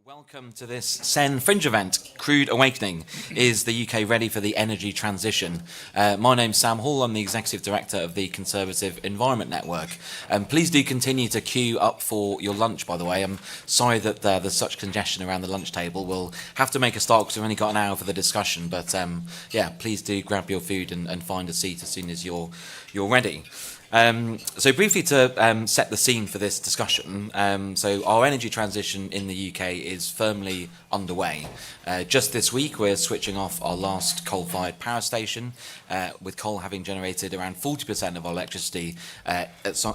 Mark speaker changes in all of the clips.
Speaker 1: Welcome to this Sen Fringe event. Crude Awakening. Is the UK ready for the energy transition? My name's Sam Hall. I'm the Executive Director of the Conservative Environment Network. Please do continue to queue up for your lunch, by the way. I'm sorry that there's such congestion around the lunch table. We'll have to make a start because we've only got an hour for the discussion. But yeah, please do grab your food and find a seat as soon as you're ready. So briefly to set the scene for this discussion, so our energy transition in the UK is firmly underway. Just this week we're switching off our last coal-fired power station, with coal having generated around 40% of our electricity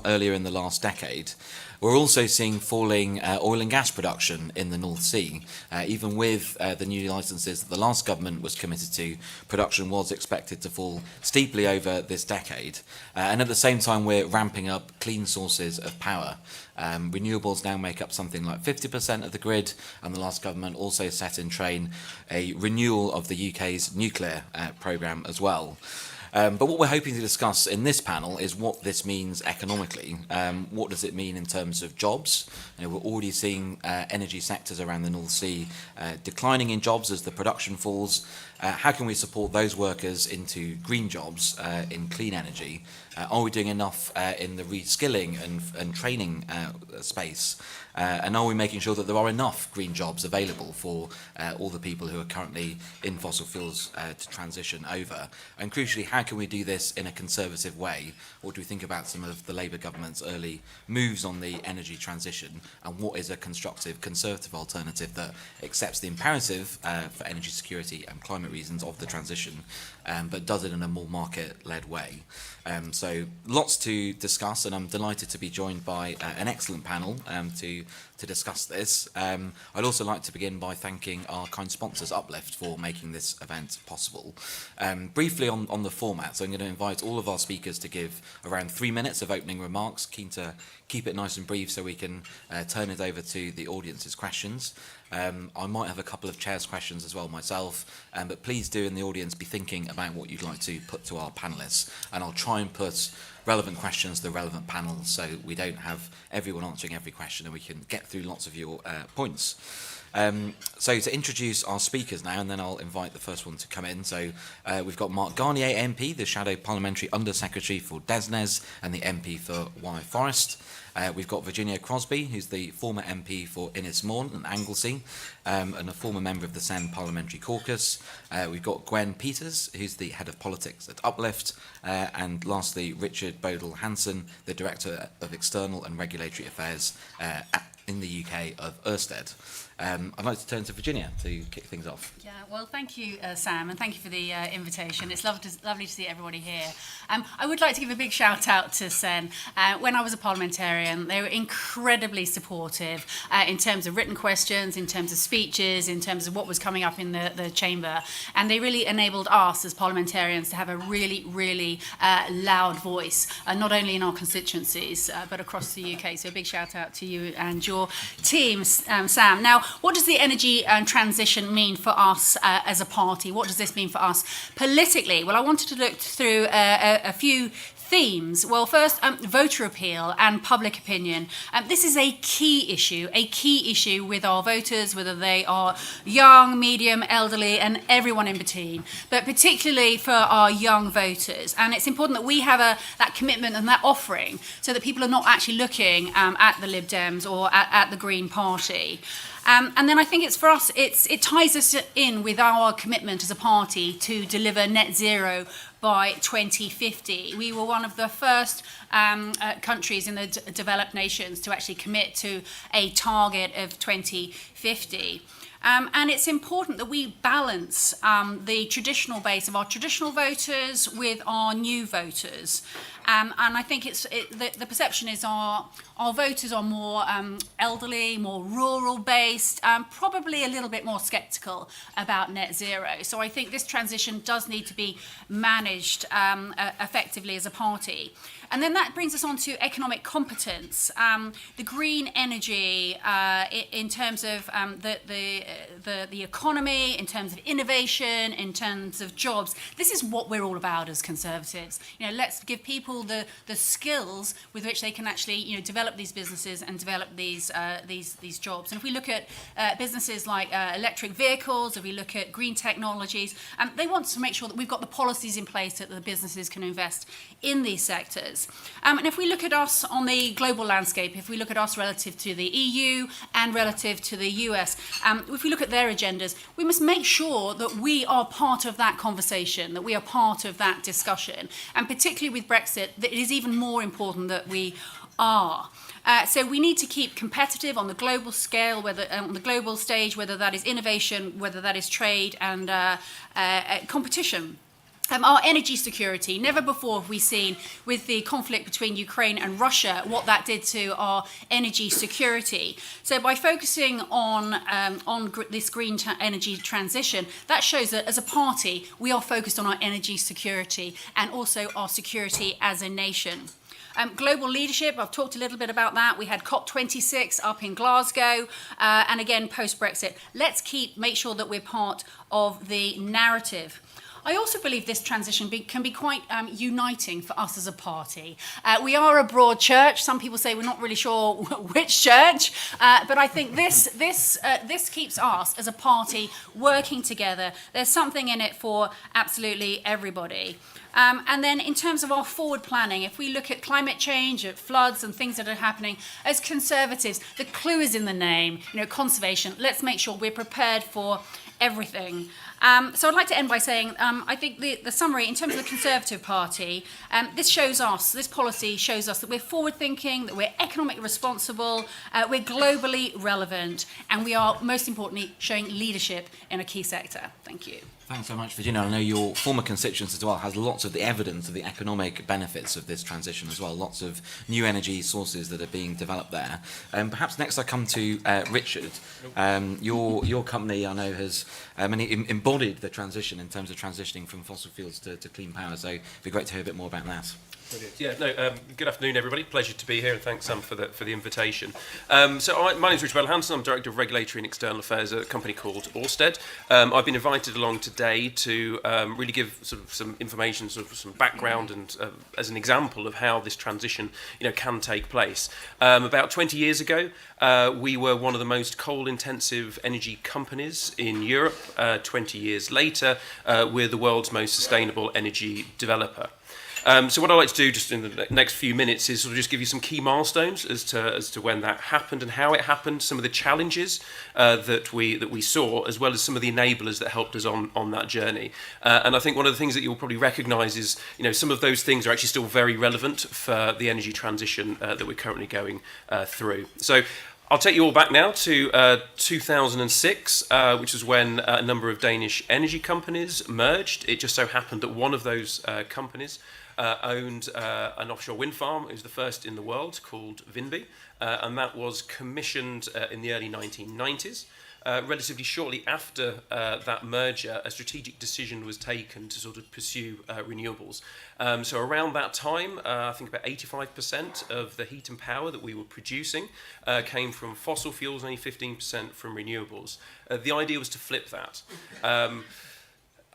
Speaker 1: earlier in the last decade. We're also seeing falling oil and gas production in the North Sea. Even with the new licences that the last government was committed to, production was expected to fall steeply over this decade. And at the same time, we're ramping up clean sources of power. Renewables now make up something like 50% of the grid, and the last government also set in train a renewal of the UK's nuclear programme as well. But what we're hoping to discuss in this panel is what this means economically. What does it mean in terms of jobs? We're already seeing energy sectors around the North Sea declining in jobs as the production falls. How can we support those workers into green jobs in clean energy? Are we doing enough in the reskilling and training space? And are we making sure that there are enough green jobs available for all the people who are currently in fossil fuels to transition over? And crucially, how can we do this in a conservative way? What do we think about some of the Labour government's early moves on the energy transition? And what is a constructive conservative alternative that accepts the imperative for energy security and climate reasons of the transition, but does it in a more market-led way? So lots to discuss, and I'm delighted to be joined by an excellent panel to discuss this. I'd also like to begin by thanking our kind sponsors, Uplift, for making this event possible. Briefly on the format, so I'm going to invite all of our speakers to give around 3 minutes of opening remarks, keen to keep it nice and brief so we can turn it over to the audience's questions. I might have a couple of chairs questions as well myself, but please do in the audience be thinking about what you'd like to put to our panellists, and I'll try and put relevant questions to the relevant panels so we don't have everyone answering every question and we can get through lots of your points. So to introduce our speakers now, and then I'll invite the first one to come in. So we've got Mark Garnier MP, the Shadow Parliamentary Under-Secretary for DESNZ and the MP for Wye Forest. We've got Virginia Crosbie, who's the former MP for Ynys and Anglesey, and a former member of the Sen Parliamentary Caucus. We've got Gwen Peters, who's the Head of Politics at Uplift, and lastly Richard Bodal Hansen, the Director of External and Regulatory Affairs in the UK of Ørsted. I'd like to turn to Virginia to kick things off.
Speaker 2: Yeah, well, thank you, Sam, and thank you for the invitation. It's lovely to see everybody here. I would like to give a big shout out to Sen. When I was a parliamentarian, they were incredibly supportive in terms of written questions, in terms of speeches, in terms of what was coming up in the chamber, and they really enabled us as parliamentarians to have a really, really loud voice, not only in our constituencies, but across the UK. So a big shout out to you and your team, Sam. Now, what does the energy transition mean for us as a party? What does this mean for us politically? Well, I wanted to look through a few themes. Well, first, voter appeal and public opinion. This is a key issue with our voters, whether they are young, medium, elderly, and everyone in between, but particularly for our young voters. And it's important that we have that commitment and that offering so that people are not actually looking at the Lib Dems or at the Green Party. And then I think it's for us, it ties us in with our commitment as a party to deliver net zero by 2050. We were one of the first countries in the developed nations to actually commit to a target of 2050. And it's important that we balance the traditional base of our traditional voters with our new voters. And I think the perception is our voters are more elderly, more rural based, probably a little bit more sceptical about net zero. So I think this transition does need to be managed effectively as a party. And then that brings us on to economic competence. The green energy in terms of the economy, in terms of innovation, in terms of jobs. This is what we're all about as Conservatives. Let's give people all the skills with which they can actually develop these businesses and develop these jobs. And if we look at businesses like electric vehicles, if we look at green technologies, they want to make sure that we've got the policies in place that the businesses can invest in these sectors. And if we look at us on the global landscape, if we look at us relative to the EU and relative to the US, if we look at their agendas, we must make sure that we are part of that conversation, that we are part of that discussion. And particularly with Brexit, that it is even more important that we are. So we need to keep competitive on the global scale, whether on the global stage, whether that is innovation, whether that is trade and competition. Our energy security, never before have we seen with the conflict between Ukraine and Russia what that did to our energy security. So by focusing on this green energy transition, that shows that as a party we are focused on our energy security and also our security as a nation. Global leadership, I've talked a little bit about that. We had COP26 up in Glasgow, and again post-Brexit. Let's make sure that we're part of the narrative. I also believe this transition can be quite uniting for us as a party. We are a broad church. Some people say we're not really sure which church, but I think this keeps us as a party working together. There's something in it for absolutely everybody. And then in terms of our forward planning, if we look at climate change, at floods and things that are happening, as Conservatives, the clue is in the name, conservation. Let's make sure we're prepared for everything. So I'd like to end by saying I think the summary in terms of the Conservative Party, this policy shows us that we're forward thinking, that we're economically responsible, we're globally relevant, and we are most importantly showing leadership in a key sector. Thank you.
Speaker 1: Thanks so much, Virginia. I know your former constituents as well has lots of the evidence of the economic benefits of this transition as well, lots of new energy sources that are being developed there. Perhaps next I come to Richard. Your company, I know, has embodied the transition in terms of transitioning from fossil fuels to clean power, so it'd be great to hear a bit more about that.
Speaker 3: Good afternoon, everybody. Pleasure to be here, and thanks, Sam, for the invitation. My name is Richard Hansen. I'm Director of Regulatory and External Affairs at a company called Ørsted. I've been invited along today to really give sort of some information, sort of some background, and as an example of how this transition, can take place. About 20 years ago, we were one of the most coal-intensive energy companies in Europe. 20 years later, we're the world's most sustainable energy developer. So what I'd like to do just in the next few minutes is sort of just give you some key milestones as to when that happened and how it happened, some of the challenges that we saw, as well as some of the enablers that helped us on that journey. And I think one of the things that you'll probably recognise is, some of those things are actually still very relevant for the energy transition that we're currently going through. So I'll take you all back now to 2006, which is when a number of Danish energy companies merged. It just so happened that one of those companies owned an offshore wind farm. It was the first in the world, called Vindby, and that was commissioned in the early 1990s. Relatively shortly after that merger, a strategic decision was taken to sort of pursue renewables. So around that time, I think about 85% of the heat and power that we were producing came from fossil fuels, only 15% from renewables. The idea was to flip that.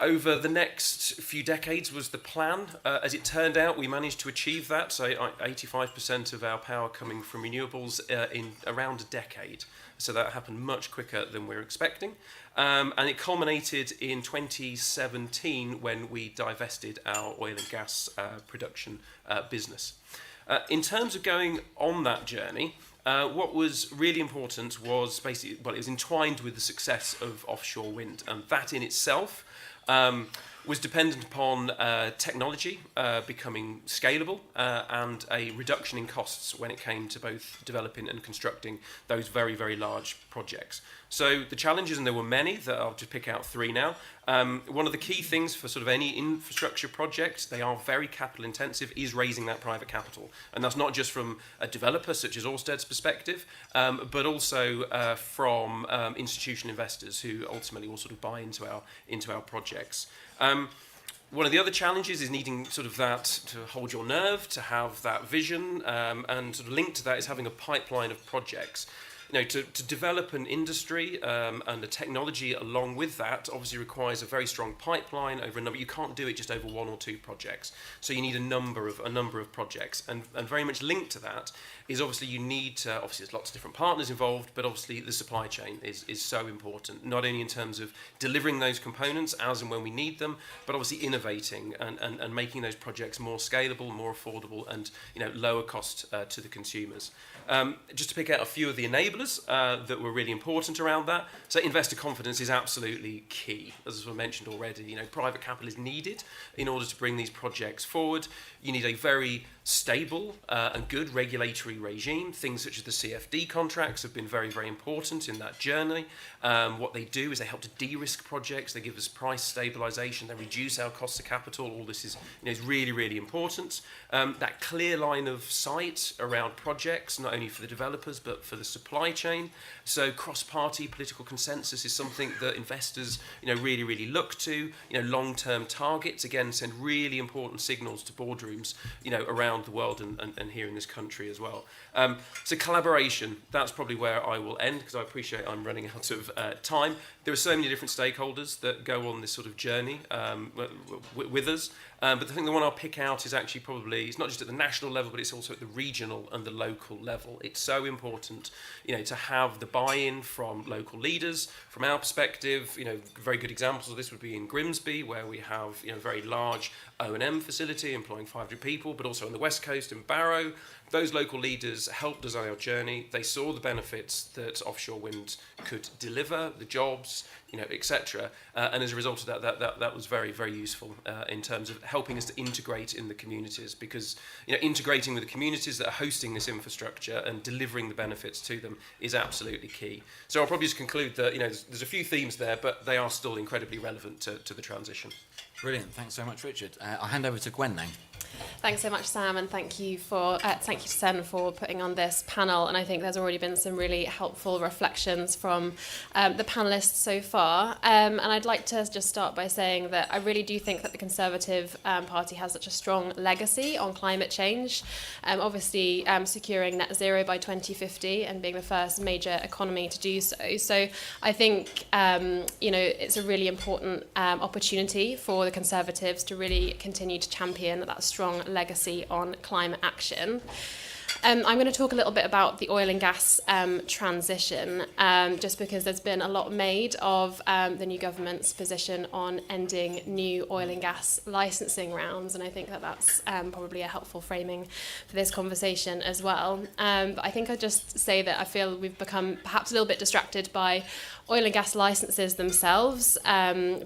Speaker 3: Over the next few decades was the plan. As it turned out, we managed to achieve that, so 85% of our power coming from renewables in around a decade. So that happened much quicker than we were expecting. And it culminated in 2017 when we divested our oil and gas production business. In terms of going on that journey, what was really important was basically, it was entwined with the success of offshore wind, and that in itself was dependent upon technology becoming scalable and a reduction in costs when it came to both developing and constructing those very, very large projects. So the challenges, and there were many, that I'll just pick out three now. One of the key things for sort of any infrastructure project, they are very capital intensive, is raising that private capital. And that's not just from a developer such as Ørsted's perspective, but also from institutional investors who ultimately will sort of buy into our projects. One of the other challenges is needing sort of that to hold your nerve, to have that vision, and sort of linked to that is having a pipeline of projects. to develop an industry and a technology along with that obviously requires a very strong pipeline over a number. You can't do it just over one or two projects. So you need a number of projects, and very much linked to that is obviously you need to, obviously there's lots of different partners involved, but obviously the supply chain is so important, not only in terms of delivering those components as and when we need them, but obviously innovating and making those projects more scalable, more affordable, and lower cost to the consumers. Just to pick out a few of the enablers that were really important around that. So investor confidence is absolutely key, as I mentioned already. Private capital is needed in order to bring these projects forward. You need a very stable and good regulatory regime. Things such as the CFD contracts have been very, very important in that journey. What they do is they help to de-risk projects. They give us price stabilisation. They reduce our cost of capital. All this is really, really important. That clear line of sight around projects, not only for the developers but for the supply chain. So cross-party political consensus is something that investors really, really look to. Long-term targets, again, send really important signals to boardrooms around the world and here in this country as well. So collaboration, that's probably where I will end, because I appreciate I'm running out of time. There are so many different stakeholders that go on this sort of journey with us. But the one I'll pick out is actually probably, it's not just at the national level, but it's also at the regional and the local level. It's so important, to have the buy-in from local leaders. From our perspective, very good examples of this would be in Grimsby, where we have, a very large O&M facility employing 500 people, but also on the West Coast in Barrow. Those local leaders helped design our journey. They saw the benefits that offshore wind could deliver, the jobs, etc. And as a result of that was very, very useful in terms of helping us to integrate in the communities, because integrating with the communities that are hosting this infrastructure and delivering the benefits to them is absolutely key. So I'll probably just conclude that there's a few themes there, but they are still incredibly relevant to the transition.
Speaker 1: Brilliant. Thanks so much, Richard. I'll hand over to Gwen now.
Speaker 4: Thanks so much, Sam, and thank you to Sen for putting on this panel. And I think there's already been some really helpful reflections from the panellists so far. And I'd like to just start by saying that I really do think that the Conservative Party has such a strong legacy on climate change. Obviously, securing net zero by 2050 and being the first major economy to do so. So I think it's a really important opportunity for the Conservatives to really continue to champion that strong legacy on climate action. I'm going to talk a little bit about the oil and gas transition, just because there's been a lot made of the new government's position on ending new oil and gas licensing rounds, and I think that that's probably a helpful framing for this conversation as well. But I think I'd just say that I feel we've become perhaps a little bit distracted by oil and gas licenses themselves,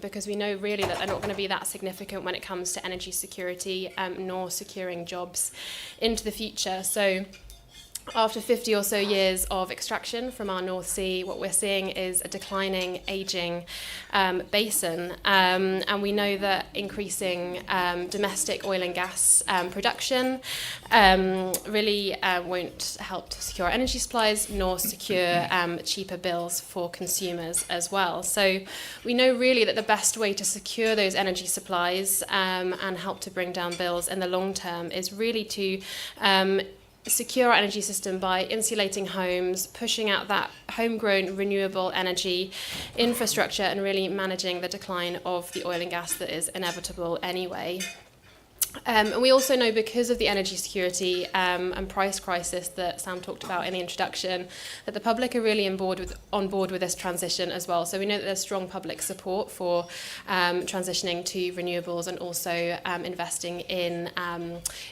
Speaker 4: because we know really that they're not going to be that significant when it comes to energy security, nor securing jobs into the future. So after 50 or so years of extraction from our North Sea, what we're seeing is a declining, ageing basin. And we know that increasing domestic oil and gas production really won't help to secure energy supplies, nor secure cheaper bills for consumers as well. So we know really that the best way to secure those energy supplies and help to bring down bills in the long term is really to secure our energy system by insulating homes, pushing out that homegrown renewable energy infrastructure, and really managing the decline of the oil and gas that is inevitable anyway. And we also know, because of the energy security and price crisis that Sam talked about in the introduction, that the public are really on board with this transition as well. So we know that there's strong public support for transitioning to renewables, and also investing in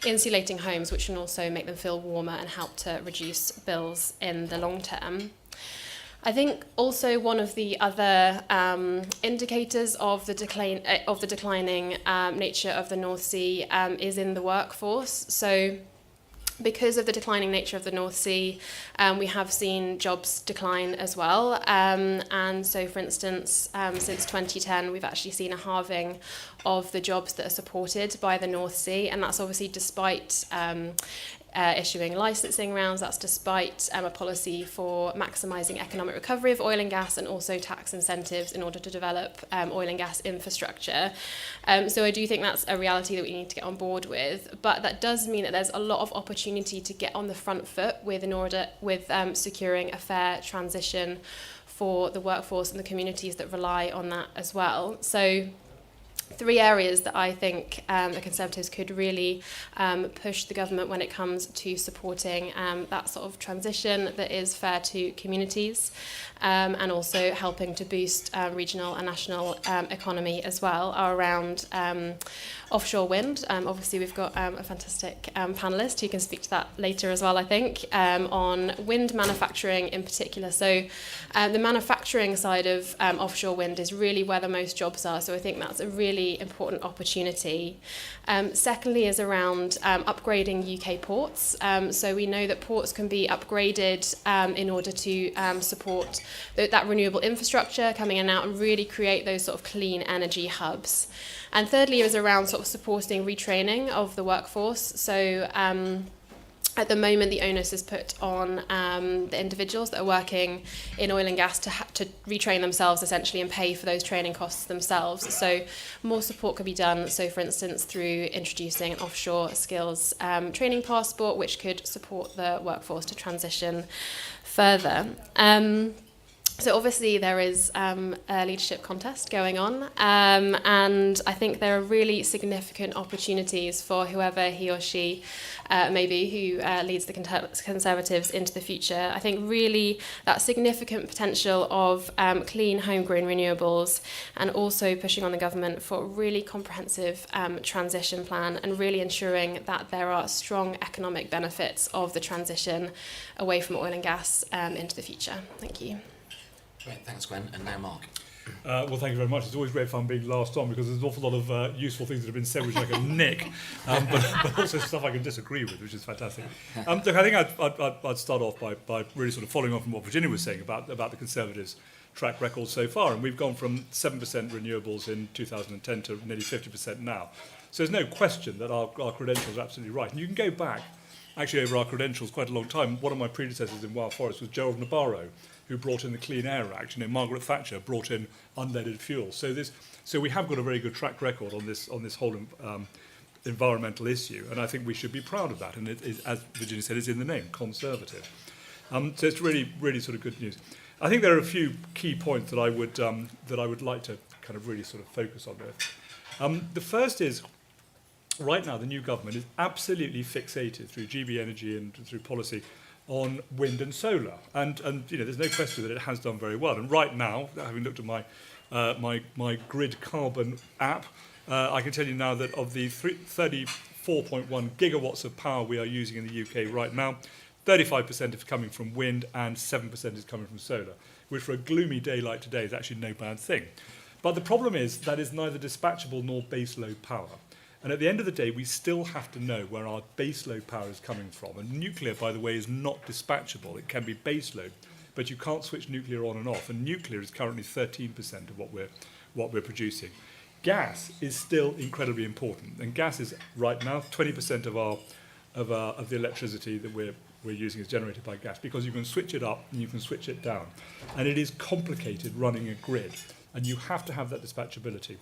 Speaker 4: insulating homes, which can also make them feel warmer and help to reduce bills in the long term. I think also one of the other indicators of the declining nature of the North Sea is in the workforce. So because of the declining nature of the North Sea, we have seen jobs decline as well. And so, for instance, since 2010, we've actually seen a halving of the jobs that are supported by the North Sea. And that's obviously despite issuing licensing rounds. That's despite a policy for maximising economic recovery of oil and gas and also tax incentives in order to develop oil and gas infrastructure. So I do think that's a reality that we need to get on board with. But that does mean that there's a lot of opportunity to get on the front foot with securing a fair transition for the workforce and the communities that rely on that as well. So 3 areas that I think the Conservatives could really push the government when it comes to supporting that sort of transition that is fair to communities, and also helping to boost regional and national economy as well, are around offshore wind. Obviously, we've got a fantastic panellist who can speak to that later as well, I think, on wind manufacturing in particular. So the manufacturing side of offshore wind is really where the most jobs are. So I think that's a really important opportunity. Secondly is around upgrading UK ports. So we know that ports can be upgraded in order to support that renewable infrastructure coming in and out and really create those sort of clean energy hubs. And thirdly is around sort of supporting retraining of the workforce. So at the moment, the onus is put on the individuals that are working in oil and gas to retrain themselves essentially and pay for those training costs themselves. So more support could be done. So for instance, through introducing an offshore skills training passport, which could support the workforce to transition further. So obviously there is a leadership contest going on, and I think there are really significant opportunities for whoever he or she may be who leads the Conservatives into the future. I think really that significant potential of clean homegrown renewables, and also pushing on the government for a really comprehensive transition plan and really ensuring that there are strong economic benefits of the transition away from oil and gas into the future. Thank you.
Speaker 1: Great, thanks Gwen, and now Mark.
Speaker 5: Well, thank you very much. It's always great fun being last on because there's an awful lot of useful things that have been said which I can nick, but also stuff I can disagree with, which is fantastic. Look, I think I'd start off by really sort of following on from what Virginia was saying about the Conservatives' track record so far, and we've gone from 7% renewables in 2010 to nearly 50% now. So there's no question that our credentials are absolutely right. And you can go back, actually, over our credentials quite a long time. One of my predecessors in Wild Forest was Gerald Nabarro, who brought in the Clean Air Act. You know, Margaret Thatcher brought in unleaded fuel. So we have got a very good track record on this whole environmental issue, and I think we should be proud of that. And it is, as Virginia said, it's in the name, Conservative. So it's really, really sort of good news. I think there are a few key points that I would like to kind of really sort of focus on there. The first is, right now the new government is absolutely fixated through GB Energy and through policy on wind and solar, and you know, there's no question that it has done very well. And right now, having looked at my Grid Carbon app, I can tell you now that of the 34.1 gigawatts of power we are using in the UK right now, 35% is coming from wind and 7% is coming from solar, which for a gloomy day like today is actually no bad thing. But the problem is that is neither dispatchable nor baseload power. And at the end of the day, we still have to know where our baseload power is coming from. And nuclear, by the way, is not dispatchable. It can be baseload, but you can't switch nuclear on and off. And nuclear is currently 13% of what we're producing. Gas is still incredibly important, and gas is right now 20% of the electricity that we're using is generated by gas, because you can switch it up and you can switch it down. And it is complicated running a grid, and you have to have that dispatchability.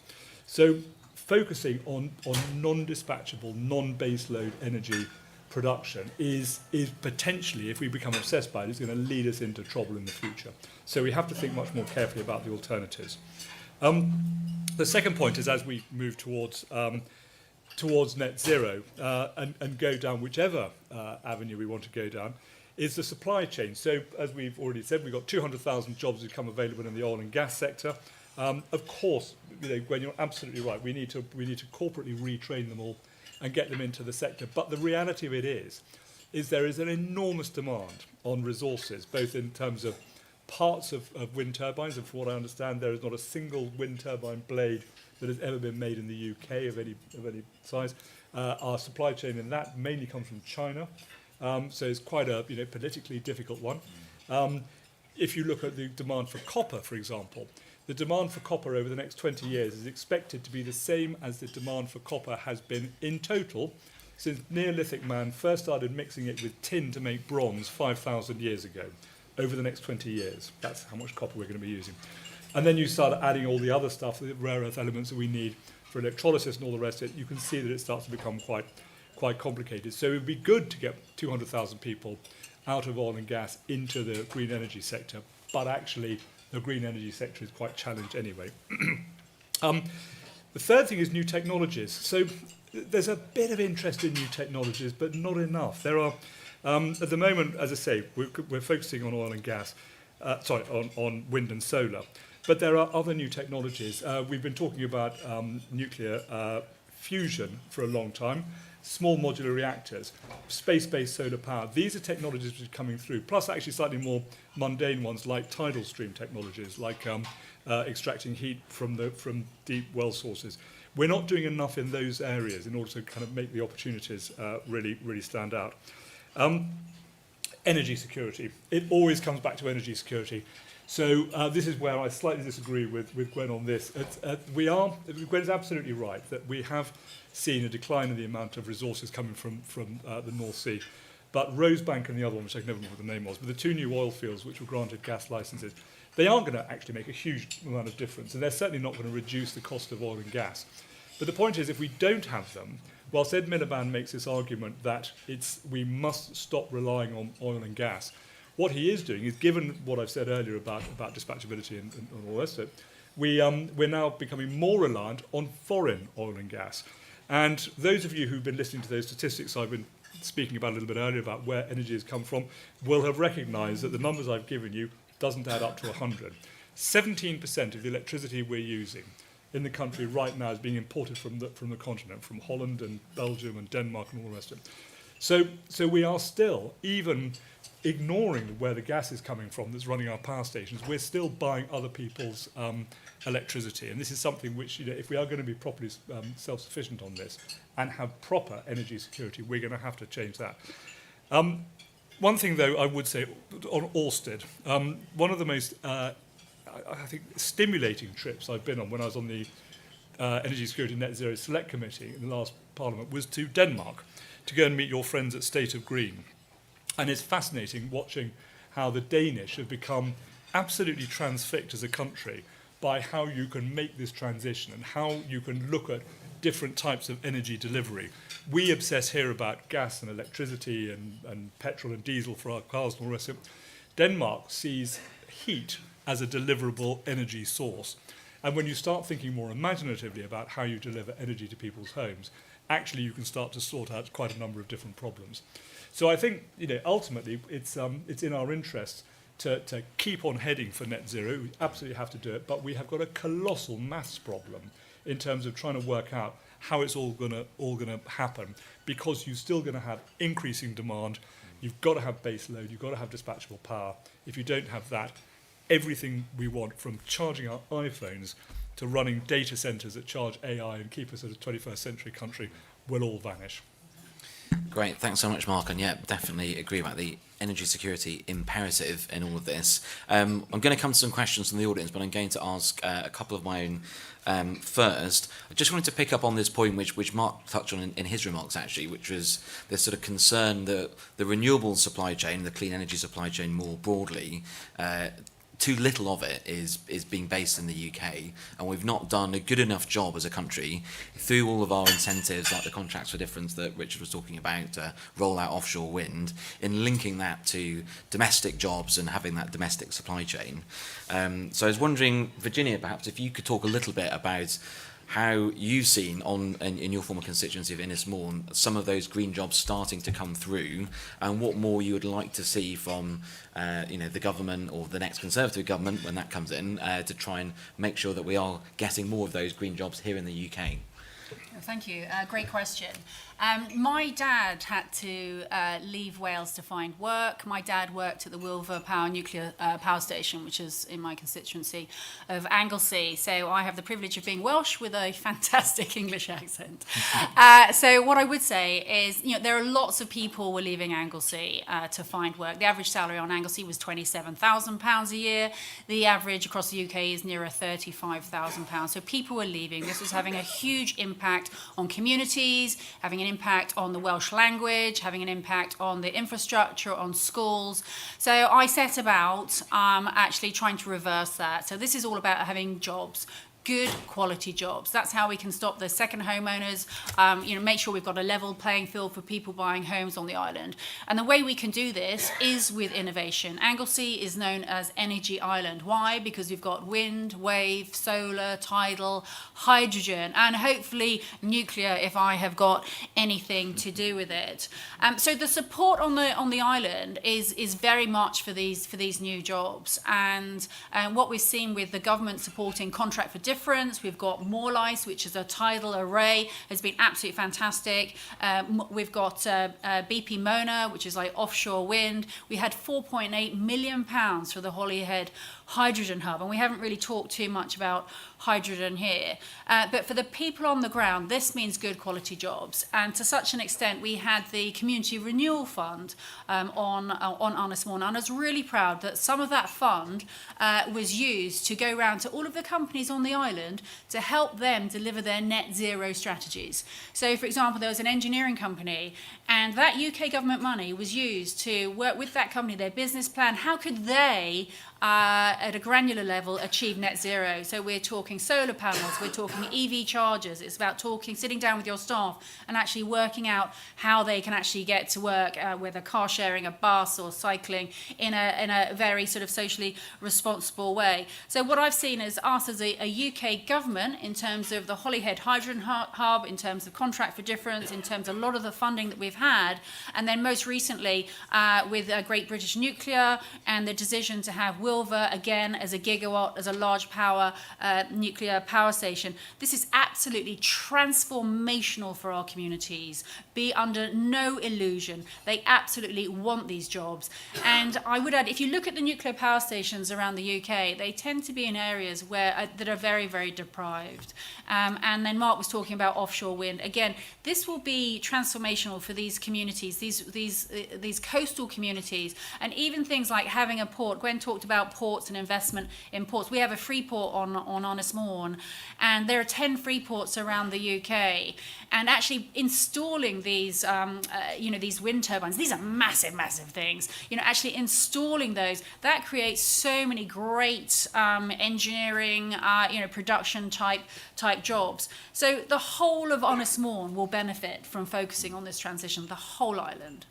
Speaker 5: So focusing on non-dispatchable, non-baseload energy production is potentially, if we become obsessed by it, is going to lead us into trouble in the future. So we have to think much more carefully about the alternatives. The second point is, as we move towards net zero and go down whichever avenue we want to go down, is the supply chain. So as we've already said, we've got 200,000 jobs that become available in the oil and gas sector. Of course, you know, Gwen, you're absolutely right. We need to corporately retrain them all and get them into the sector. But the reality of it is there is an enormous demand on resources, both in terms of parts of wind turbines. And from what I understand, there is not a single wind turbine blade that has ever been made in the UK of any size. Our supply chain in that mainly comes from China, so it's quite a politically difficult one. If you look at the demand for copper, for example, the demand for copper over the next 20 years is expected to be the same as the demand for copper has been in total since Neolithic man first started mixing it with tin to make bronze 5,000 years ago. Over the next 20 years, that's how much copper we're going to be using. And then you start adding all the other stuff, the rare earth elements that we need for electrolysis and all the rest of it. You can see that it starts to become quite complicated. So it would be good to get 200,000 people out of oil and gas into the green energy sector, but actually the green energy sector is quite challenged anyway. The third thing is new technologies. So there's a bit of interest in new technologies, but not enough. There are, at the moment, as I say, we're focusing on oil and gas, on wind and solar. But there are other new technologies. We've been talking about nuclear fusion for a long time, small modular reactors, space-based solar power. These are technologies which are coming through, plus actually slightly more mundane ones like tidal stream technologies, like extracting heat from deep well sources. We're not doing enough in those areas in order to kind of make the opportunities really stand out. Energy security. It always comes back to energy security. So this is where I slightly disagree with Gwen on this. Gwen's absolutely right that we have seen a decline in the amount of resources coming from the North Sea. But Rosebank and the other one, which I can never remember what the name was, but the two new oil fields which were granted gas licenses, they aren't going to actually make a huge amount of difference, and they're certainly not going to reduce the cost of oil and gas. But the point is, if we don't have them, whilst Ed Miliband makes this argument that we must stop relying on oil and gas, what he is doing is, given what I've said earlier about dispatchability and all this, we're now becoming more reliant on foreign oil and gas. And those of you who've been listening to those statistics I've been speaking about a little bit earlier about where energy has come from will have recognised that the numbers I've given you doesn't add up to 100. 17% of the electricity we're using in the country right now is being imported from the continent, from Holland and Belgium and Denmark and all the rest of it. So we are still, even ignoring where the gas is coming from that's running our power stations, we're still buying other people's electricity. And this is something which, if we are going to be properly self-sufficient on this and have proper energy security, we're going to have to change that. One thing, though, I would say on Ørsted, one of the most, I think, stimulating trips I've been on when I was on the Energy Security Net Zero Select Committee in the last Parliament was to Denmark to go and meet your friends at State of Green. And it's fascinating watching how the Danish have become absolutely transfixed as a country by how you can make this transition and how you can look at different types of energy delivery. We obsess here about gas and electricity and petrol and diesel for our cars and all the rest of it. Denmark sees heat as a deliverable energy source. And when you start thinking more imaginatively about how you deliver energy to people's homes, actually you can start to sort out quite a number of different problems. So I think, ultimately it's in our interest to keep on heading for net zero. We absolutely have to do it, but we have got a colossal maths problem in terms of trying to work out how it's all gonna happen, because you're still going to have increasing demand. You've got to have base load. You've got to have dispatchable power. If you don't have that, everything we want, from charging our iPhones to running data centres that charge AI and keep us as a 21st century country, will all vanish.
Speaker 1: Great, thanks so much, Mark. And yeah, definitely agree about the energy security imperative in all of this. I'm going to come to some questions from the audience, but I'm going to ask a couple of my own first. I just wanted to pick up on this point which Mark touched on in his remarks, actually, which was this sort of concern that the renewable supply chain, the clean energy supply chain more broadly, too little of it is being based in the UK, and we've not done a good enough job as a country through all of our incentives, like the contracts for difference that Richard was talking about, to roll out offshore wind, in linking that to domestic jobs and having that domestic supply chain. So I was wondering, Virginia, perhaps if you could talk a little bit about how you've seen in your former constituency of Ynys some of those green jobs starting to come through, and what more you would like to see from the government or the next Conservative government when that comes in, to try and make sure that we are getting more of those green jobs here in the UK.
Speaker 2: Thank you. Great question. My dad had to leave Wales to find work. My dad worked at the Wilver nuclear power station, which is in my constituency of Anglesey. So I have the privilege of being Welsh with a fantastic English accent. So what I would say is, there are lots of people who are leaving Anglesey to find work. The average salary on Anglesey was £27,000 a year. The average across the UK is nearer £35,000. So people were leaving. This was having a huge impact impact on communities, having an impact on the Welsh language, having an impact on the infrastructure, on schools. So I set about actually trying to reverse that. So this is all about having jobs. Good quality jobs. That's how we can stop the second homeowners, make sure we've got a level playing field for people buying homes on the island. And the way we can do this is with innovation. Anglesey is known as Energy Island. Why? Because we've got wind, wave, solar, tidal, hydrogen, and hopefully nuclear if I have got anything to do with it. So the support on the island is very much for these new jobs. And what we've seen with the government supporting Contract for Difference, we've got Ynys, which is a tidal array, has been absolutely fantastic. We've got BP Mona, which is like offshore wind. We had £4.8 million for the Holyhead hydrogen hub, and we haven't really talked too much about hydrogen here. But for the people on the ground, this means good quality jobs. And to such an extent, we had the Community Renewal Fund on Ynys Môn. And I was really proud that some of that fund was used to go around to all of the companies on the island to help them deliver their net zero strategies. So, for example, there was an engineering company, and that UK government money was used to work with that company, their business plan. How could they at a granular level achieve net zero? So we're talking solar panels, we're talking EV chargers. It's about sitting down with your staff and actually working out how they can actually get to work, whether car sharing a bus or cycling in a very sort of socially responsible way. So what I've seen is us as a UK government in terms of the Holyhead Hydrogen Hub, in terms of Contract for Difference, in terms of a lot of the funding that we've had, and then most recently with Great British Nuclear and the decision to have Wilver again as a gigawatt, as a large power nuclear power station. This is absolutely transformational for our communities. Be under no illusion. They absolutely want these jobs. And I would add, if you look at the nuclear power stations around the UK, they tend to be in areas where that are very, very deprived. And then Mark was talking about offshore wind. Again, this will be transformational for these communities, these coastal communities, and even things like having a port. Gwen talked about ports and investment in ports. We have a free port on Ynys Môn, and there are 10 free ports around the UK. And actually installing these, these wind turbines, these are massive, massive things. Actually installing those, that creates so many great engineering, production type jobs. So the whole of Ynys Môn will benefit from focusing on this transition, the whole island.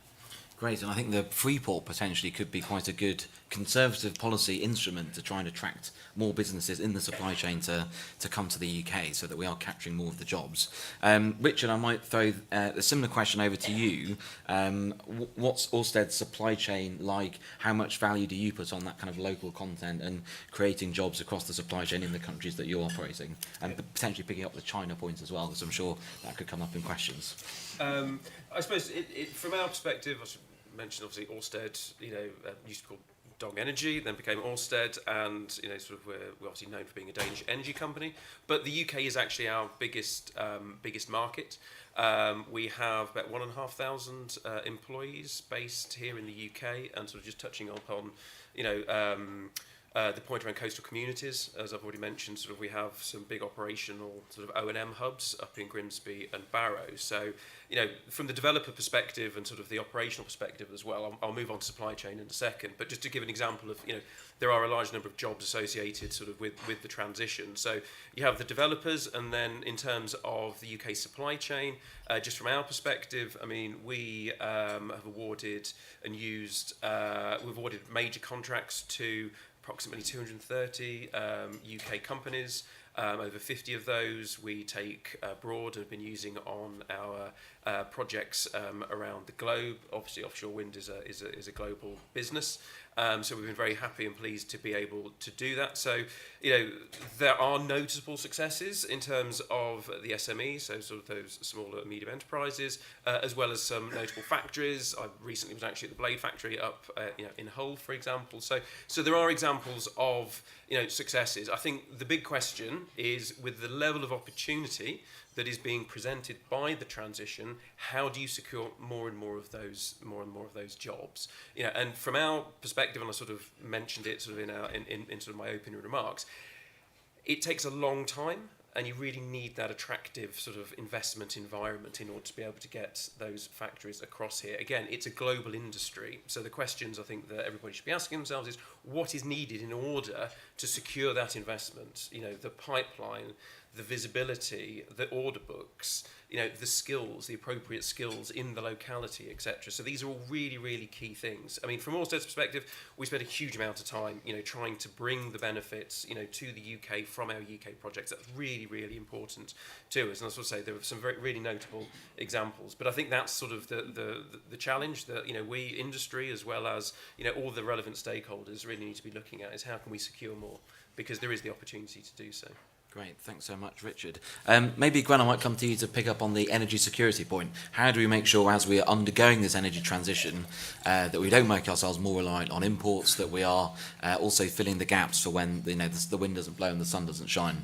Speaker 1: Great, and I think the Freeport potentially could be quite a good conservative policy instrument to try and attract more businesses in the supply chain to come to the UK so that we are capturing more of the jobs. Richard, I might throw a similar question over to you. What's Ørsted's supply chain like? How much value do you put on that kind of local content and creating jobs across the supply chain in the countries that you're operating? And potentially picking up the China point as well, because I'm sure that could come up in questions.
Speaker 3: I suppose from our perspective, I should mention obviously Ørsted, used to be called Dong Energy, then became Ørsted, and we're obviously known for being a Danish energy company. But the UK is actually our biggest market. We have about 1,500 employees based here in the UK, and sort of just touching upon, the point around coastal communities, as I've already mentioned, we have some big operational sort of O&M hubs up in Grimsby and Barrow. So, from the developer perspective and sort of the operational perspective as well, I'll move on to supply chain in a second, but just to give an example of, there are a large number of jobs associated sort of with the transition. So you have the developers, and then in terms of the UK supply chain, just from our perspective, I mean, we have awarded and used, we've awarded major contracts to approximately 230 UK companies. Over 50 of those we take abroad and have been using on our projects around the globe. Obviously, offshore wind is a global business, so we've been very happy and pleased to be able to do that. So, there are noticeable successes in terms of the SMEs, so sort of those smaller and medium enterprises, as well as some notable factories. I recently was actually at the Blade factory up in Hull, for example. So there are examples of successes. I think the big question is, with the level of opportunity that is being presented by the transition, how do you secure more and more of those jobs? And from our perspective, and I sort of mentioned it sort of in sort of my opening remarks, it takes a long time. and you really need that attractive sort of investment environment in order to be able to get those factories across here. Again, it's a global industry, so the questions I think that everybody should be asking themselves is what is needed in order to secure that investment? You know, the pipeline, the visibility, the order books, you know, the skills, the appropriate skills in the locality, etc. So these are all really, really key things. I mean, from Ørsted's perspective, we spent a huge amount of time, you know, trying to bring the benefits, you know, to the UK from our UK projects. That's really, really important to us. And as I say, there were some really notable examples. But I think that's sort of the challenge that, you know, we industry as well as, you know, all the relevant stakeholders really need to be looking at is how can we secure more? Because there is the opportunity to do so.
Speaker 1: Great, thanks so much, Richard. Maybe, Gwen, I might come to you to pick up on the energy security point. How do we make sure, as we are undergoing this energy transition, that we don't make ourselves more reliant on imports, that we are also filling the gaps for when the wind doesn't blow and the sun doesn't shine?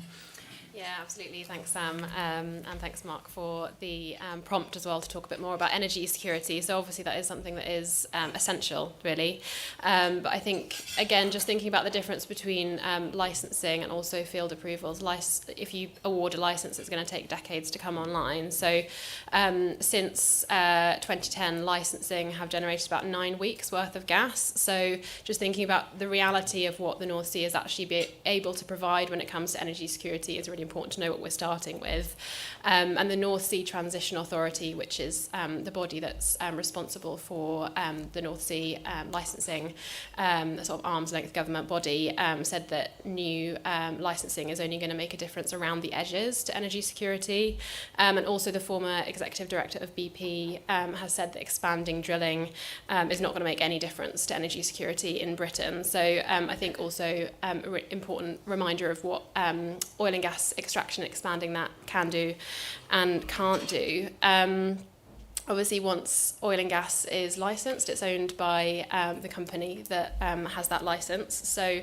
Speaker 4: Yeah, absolutely. Thanks, Sam. And thanks, Mark, for the prompt as well to talk a bit more about energy security. So obviously that is something that is essential, really. But I think, again, just thinking about the difference between licensing and also field approvals. If you award a license, it's going to take decades to come online. So since 2010, licensing have generated about 9 weeks worth of gas. So just thinking about the reality of what the North Sea is actually be able to provide when it comes to energy security is really important to know what we're starting with. And the North Sea Transition Authority, which is the body that's responsible for the North Sea licensing, a sort of arm's length government body, said that new licensing is only going to make a difference around the edges to energy security. And also the former executive director of BP has said that expanding drilling is not going to make any difference to energy security in Britain. So I think also an important reminder of what oil and gas extraction, expanding that can do and can't do. Obviously, once oil and gas is licensed, it's owned by the company that has that license. So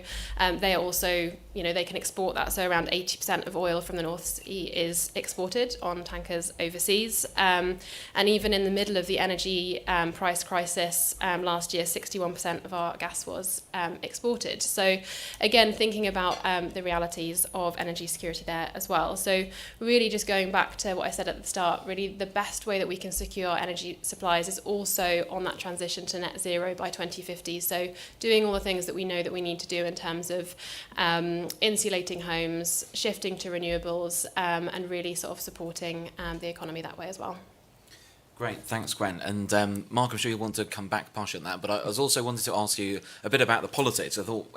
Speaker 4: they are also, they can export that. So around 80% of oil from the North Sea is exported on tankers overseas. And even in the middle of the energy price crisis last year, 61% of our gas was exported. So again, thinking about the realities of energy security there as well. So really just going back to what I said at the start, really the best way that we can secure energy supplies is also on that transition to net zero by 2050. So doing all the things that we know that we need to do in terms of insulating homes, shifting to renewables, and really sort of supporting the economy that way as well.
Speaker 1: Great, thanks, Gwen. And Mark, I'm sure you want to come back partially on that, but I was also wanted to ask you a bit about the politics. I thought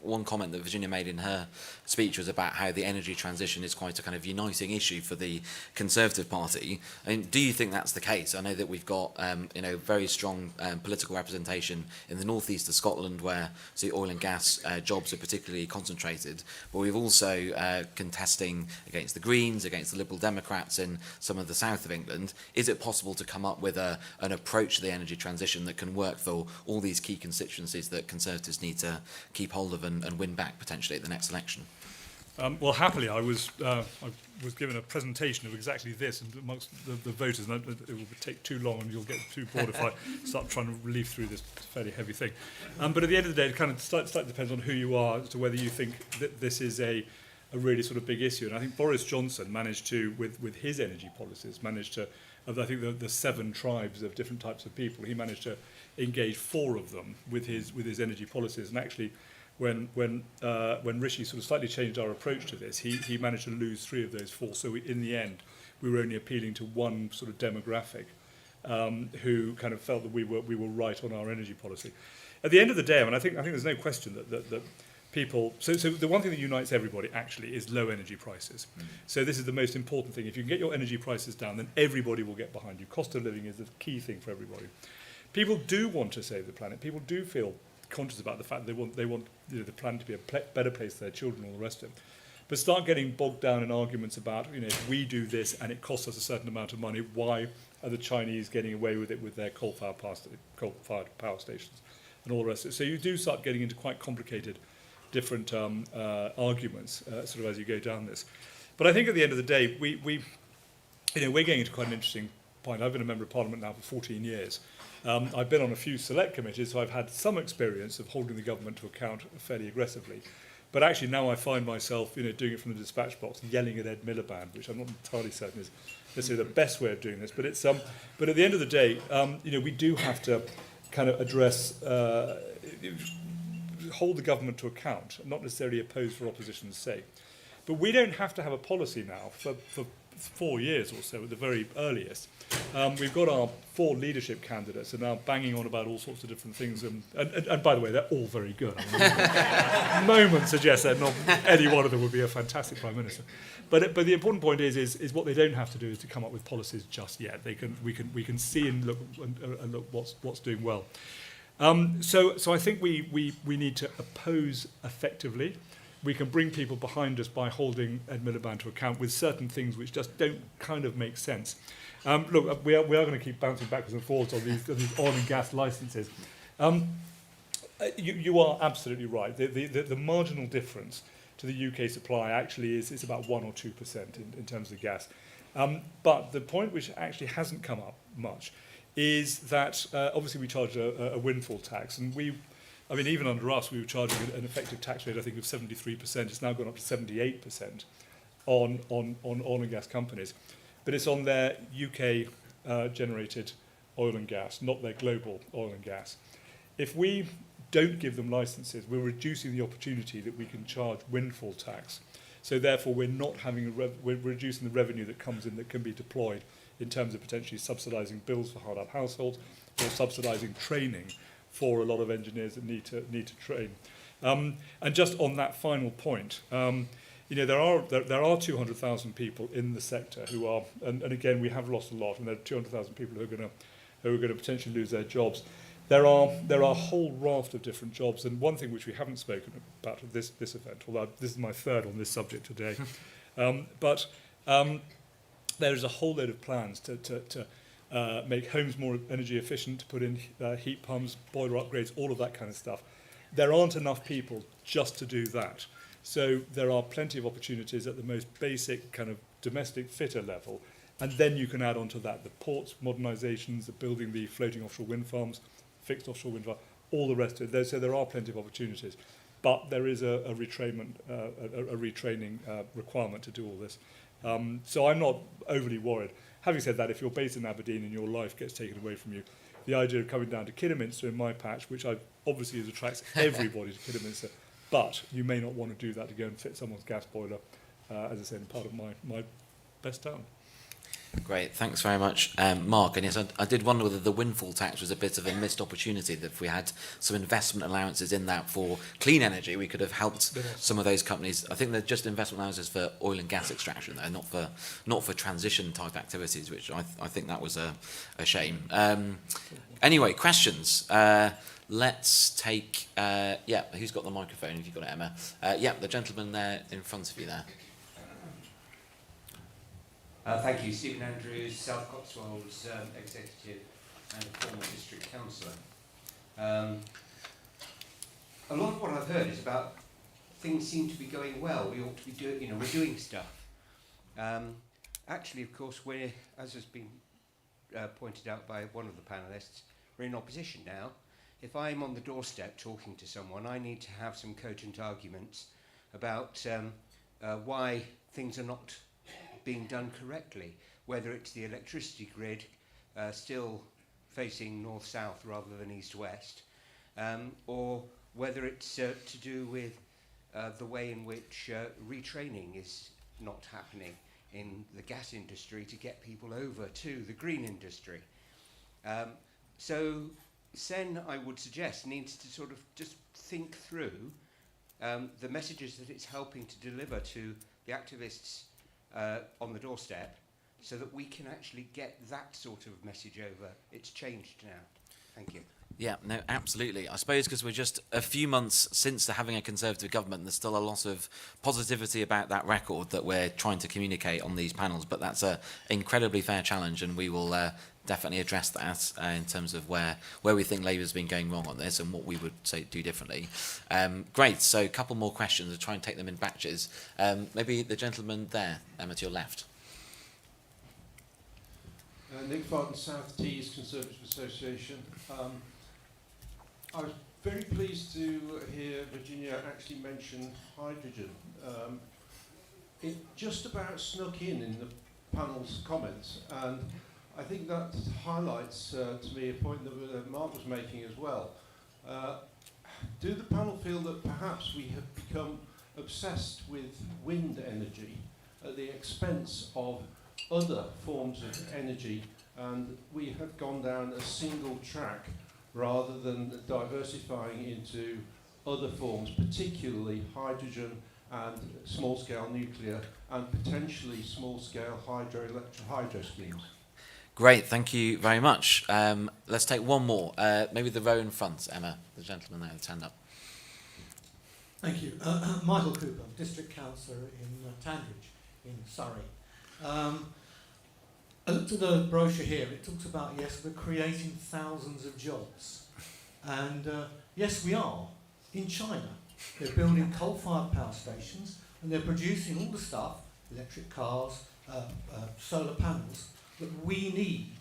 Speaker 1: one comment that Virginia made in her speech was about how the energy transition is quite a kind of uniting issue for the Conservative Party. And do you think that's the case? I know that we've got very strong political representation in the northeast of Scotland, where oil and gas jobs are particularly concentrated, but we've also contesting against the Greens, against the Liberal Democrats in some of the south of England. Is it possible to come up with an approach to the energy transition that can work for all these key constituencies that Conservatives need to keep hold of and win back potentially at the next election?
Speaker 5: Well, happily, I was given a presentation of exactly this and amongst the voters, and it will take too long and you'll get too bored if I start trying to leaf through this fairly heavy thing. But at the end of the day, it kind of slightly depends on who you are as to whether you think that this is a really sort of big issue. And I think Boris Johnson managed to, with his energy policies, of I think the 7 tribes of different types of people, he managed to engage 4 of them with his energy policies. And actually, when Rishi sort of slightly changed our approach to this, he managed to lose 3 of those 4. So in the end, we were only appealing to one sort of demographic who kind of felt that we were right on our energy policy. At the end of the day, I mean, I think there's no question that people. So the one thing that unites everybody actually is low energy prices. So this is the most important thing. If you can get your energy prices down, then everybody will get behind you. Cost of living is the key thing for everybody. People do want to save the planet. People do feel conscious about the fact that they want the planet to be a better place for their children and all the rest of it. But start getting bogged down in arguments about, if we do this and it costs us a certain amount of money, why are the Chinese getting away with it with their coal-fired power stations and all the rest of it? So you do start getting into quite complicated different arguments sort of as you go down this. But I think at the end of the day, we're getting into quite an interesting point. I've been a member of Parliament now for 14 years. I've been on a few select committees, so I've had some experience of holding the government to account fairly aggressively. But actually now I find myself, doing it from the dispatch box, yelling at Ed Miliband, which I'm not entirely certain is necessarily the best way of doing this. But it's but at the end of the day, we do have to kind of address, hold the government to account, not necessarily oppose for opposition's sake. But we don't have to have a policy now for 4 years or so at the very earliest. We've got our 4 leadership candidates and now banging on about all sorts of different things. And by the way, they're all very good. I mean, moment suggests that not any one of them would be a fantastic Prime Minister. But the important point is what they don't have to do is to come up with policies just yet. We can see and look what's doing well. So I think we need to oppose effectively. We can bring people behind us by holding Ed Miliband to account with certain things which just don't kind of make sense. Look, we are going to keep bouncing backwards and forwards on these oil and gas licenses. You are absolutely right. The marginal difference to the UK supply actually is about 1 or 2% in terms of gas. But the point which actually hasn't come up much is that obviously we charge a windfall tax, and even under us, we were charging an effective tax rate, I think, of 73%. It's now gone up to 78% on oil and gas companies. But it's on their UK generated oil and gas, not their global oil and gas. If we don't give them licenses, we're reducing the opportunity that we can charge windfall tax. So therefore, we're not having we're reducing the revenue that comes in that can be deployed in terms of potentially subsidising bills for hard-up households or subsidising training for a lot of engineers that need to train. And just on that final point, there are 200,000 people in the sector who are, and again we have lost a lot, and there are 200,000 people who are going to potentially lose their jobs. There are a whole raft of different jobs, and one thing which we haven't spoken about at this event, although this is my third on this subject today, but there is a whole load of plans to make homes more energy efficient, to put in heat pumps, boiler upgrades, all of that kind of stuff. There aren't enough people just to do that. So there are plenty of opportunities at the most basic kind of domestic fitter level. And then you can add on to that the ports, modernisations, the building the floating offshore wind farms, fixed offshore wind farms, all the rest of it. So there are plenty of opportunities. But there is a retraining requirement to do all this. So I'm not overly worried. Having said that, if you're based in Aberdeen and your life gets taken away from you, the idea of coming down to Kidderminster in my patch, which obviously attracts everybody to Kidderminster, but you may not want to do that to go and fit someone's gas boiler, as I said, in part of my best town.
Speaker 1: Great, thanks very much, Mark. And yes, I did wonder whether the windfall tax was a bit of a missed opportunity, that if we had some investment allowances in that for clean energy, we could have helped some of those companies. I think they're just investment allowances for oil and gas extraction, though, not for transition type activities, which I think that was a shame. Anyway, questions. Let's take, who's got the microphone? Have you got it, Emma? The gentleman there in front of you there.
Speaker 6: Thank you. Stephen Andrews, South Cotswolds Executive and former District Councillor. A lot of what I've heard is about things seem to be going well. We ought to be doing, we're doing stuff. Actually, of course, we're, as has been pointed out by one of the panellists, we're in opposition now. If I'm on the doorstep talking to someone, I need to have some cogent arguments about why things are not being done correctly, whether it's the electricity grid still facing north-south rather than east-west, or whether it's to do with the way in which retraining is not happening in the gas industry to get people over to the green industry. So Sen, I would suggest, needs to sort of just think through the messages that it's helping to deliver to the activists on the doorstep, so that we can actually get that sort of message over. It's changed now. Thank you.
Speaker 1: Yeah, no, absolutely. I suppose because we're just a few months since having a Conservative government, there's still a lot of positivity about that record that we're trying to communicate on these panels, but that's an incredibly fair challenge, and we will definitely address that in terms of where we think Labour's been going wrong on this and what we would say do differently. Great, so a couple more questions. I'll try and take them in batches. Maybe the gentleman there, Emma, to your left.
Speaker 7: Nick Barton, South Tees Conservative Association. I was very pleased to hear Virginia actually mention hydrogen. It just about snuck in the panel's comments, and I think that highlights to me a point that Mark was making as well. Do the panel feel that perhaps we have become obsessed with wind energy at the expense of other forms of energy, and we have gone down a single track rather than diversifying into other forms, particularly hydrogen and small-scale nuclear and potentially small-scale hydro schemes?
Speaker 1: Great, thank you very much. Let's take one more. Maybe the row in front, Emma, the gentleman there with the hand up.
Speaker 8: Thank you. Michael Cooper, District Councillor in Tandridge in Surrey. I looked at the brochure here. It talks about, yes, we're creating thousands of jobs. And yes, we are. In China, they're building coal-fired power stations and they're producing all the stuff, electric cars, solar panels, that we need.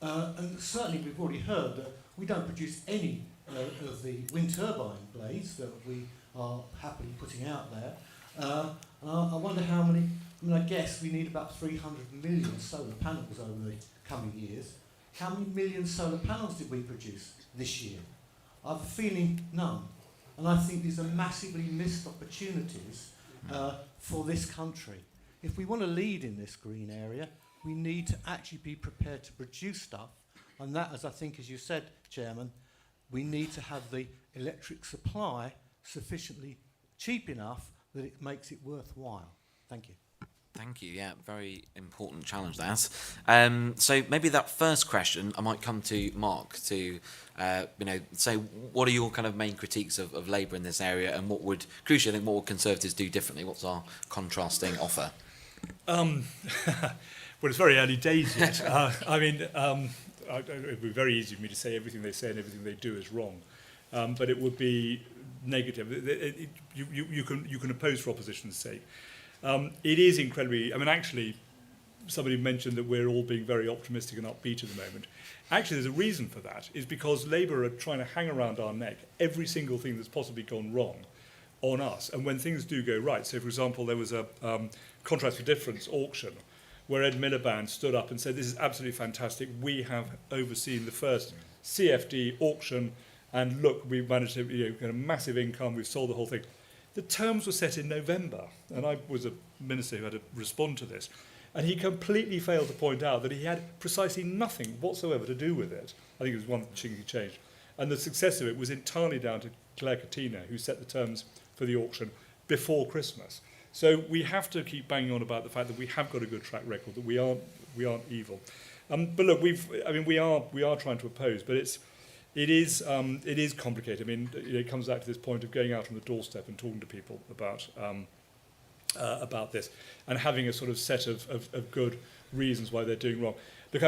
Speaker 8: And certainly we've already heard that we don't produce any of the wind turbine blades that we are happily putting out there. I wonder how many, I guess we need about 300 million solar panels over the coming years. How many million solar panels did we produce this year? I have a feeling none. And I think these are massively missed opportunities for this country. If we want to lead in this green area, we need to actually be prepared to produce stuff. And that, as I think, as you said, Chairman, we need to have the electric supply sufficiently cheap enough that it makes it worthwhile. Thank you.
Speaker 1: Thank you. Yeah, very important challenge that. So maybe that first question, I might come to Mark to, say what are your kind of main critiques of Labour in this area, and what would, crucially, I think, what would Conservatives do differently? What's our contrasting offer?
Speaker 5: Well, it's very early days yet. It would be very easy for me to say everything they say and everything they do is wrong, but it would be negative. You can oppose for opposition's sake. It is incredibly, actually, somebody mentioned that we're all being very optimistic and upbeat at the moment. Actually, there's a reason for that. It's because Labour are trying to hang around our neck every single thing that's possibly gone wrong on us. And when things do go right, so for example, there was a Contrast for Difference auction where Ed Miliband stood up and said, this is absolutely fantastic. We have overseen the first CFD auction, and look, we've managed to get a massive income, we've sold the whole thing. The terms were set in November, and I was a minister who had to respond to this, and he completely failed to point out that he had precisely nothing whatsoever to do with it. I think it was one thing he changed. And the success of it was entirely down to Claire Katina, who set the terms for the auction before Christmas. So we have to keep banging on about the fact that we have got a good track record, that we aren't evil. But look, we are trying to oppose, but it is complicated. It comes back to this point of going out on the doorstep and talking to people about this, and having a sort of set of good reasons why they're doing wrong. Look,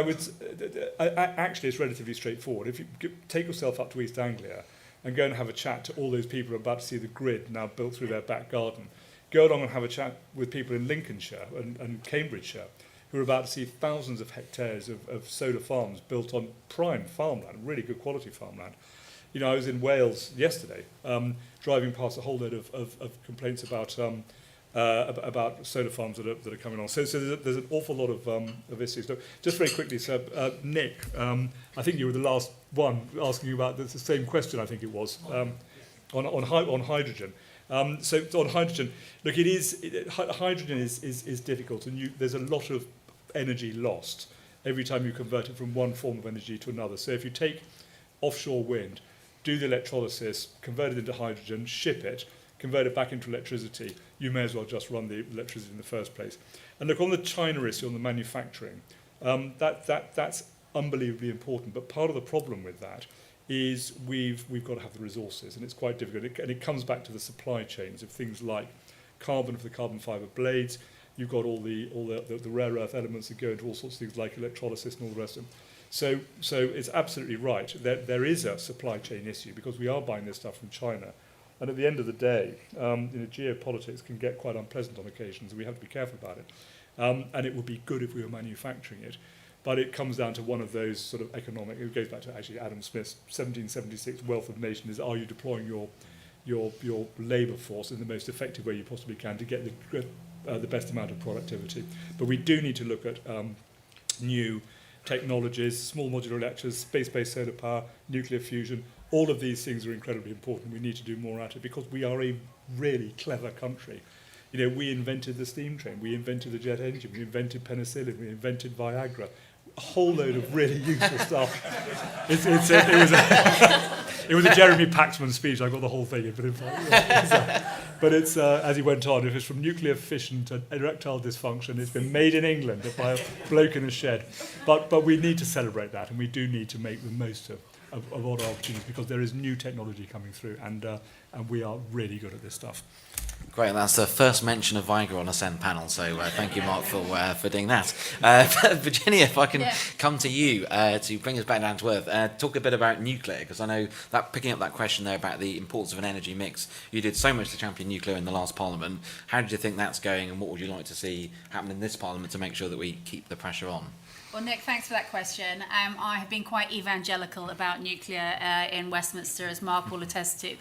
Speaker 5: actually, it's relatively straightforward. If you take yourself up to East Anglia and go and have a chat to all those people who are about to see the grid now built through their back garden, go along and have a chat with people in Lincolnshire and Cambridgeshire who are about to see thousands of hectares of solar farms built on prime farmland, really good quality farmland. I was in Wales yesterday, driving past a whole load of complaints about solar farms that are coming on. So there's an awful lot of issues. So just very quickly, so Nick, I think you were the last one asking about the same question. I think it was on hydrogen. So on hydrogen, look, hydrogen is difficult, and there's a lot of energy lost every time you convert it from one form of energy to another. So if you take offshore wind, do the electrolysis, convert it into hydrogen, ship it, convert it back into electricity, you may as well just run the electricity in the first place. And look, on the China issue, on the manufacturing, that's unbelievably important. But part of the problem with that is we've got to have the resources, and it's quite difficult. And it comes back to the supply chains of things like carbon for the carbon fibre blades. You've got all the rare earth elements that go into all sorts of things like electrolysis and all the rest of them. So it's absolutely right. There is a supply chain issue because we are buying this stuff from China. And at the end of the day, geopolitics can get quite unpleasant on occasions, and we have to be careful about it. And it would be good if we were manufacturing it. but it comes down to one of those sort of economic, it goes back to actually Adam Smith's 1776 Wealth of Nations, is are you deploying your labour force in the most effective way you possibly can to get the best amount of productivity. But we do need to look at new technologies, small modular reactors, space-based solar power, nuclear fusion. All of these things are incredibly important. We need to do more at it because we are a really clever country. You know, we invented the steam train, we invented the jet engine, we invented penicillin, we invented Viagra. A whole load of really useful stuff. It was a Jeremy Paxman speech. I got the whole thing, but in fact, as he went on, if it's from nuclear fission to erectile dysfunction, it's been made in England by a bloke in a shed. But we need to celebrate that, and we do need to make the most of all our opportunities because there is new technology coming through, and we are really good at this stuff.
Speaker 1: Great, that's the first mention of Viagra on a SEN panel, so thank you, Mark, for doing that. Virginia, if I can come to you to bring us back down to earth, talk a bit about nuclear, because I know that picking up that question there about the importance of an energy mix, you did so much to champion nuclear in the last Parliament. How did you think that's going, and what would you like to see happen in this Parliament to make sure that we keep the pressure on?
Speaker 2: Well, Nick, thanks for that question. I have been quite evangelical about nuclear in Westminster, as Mark will attest to.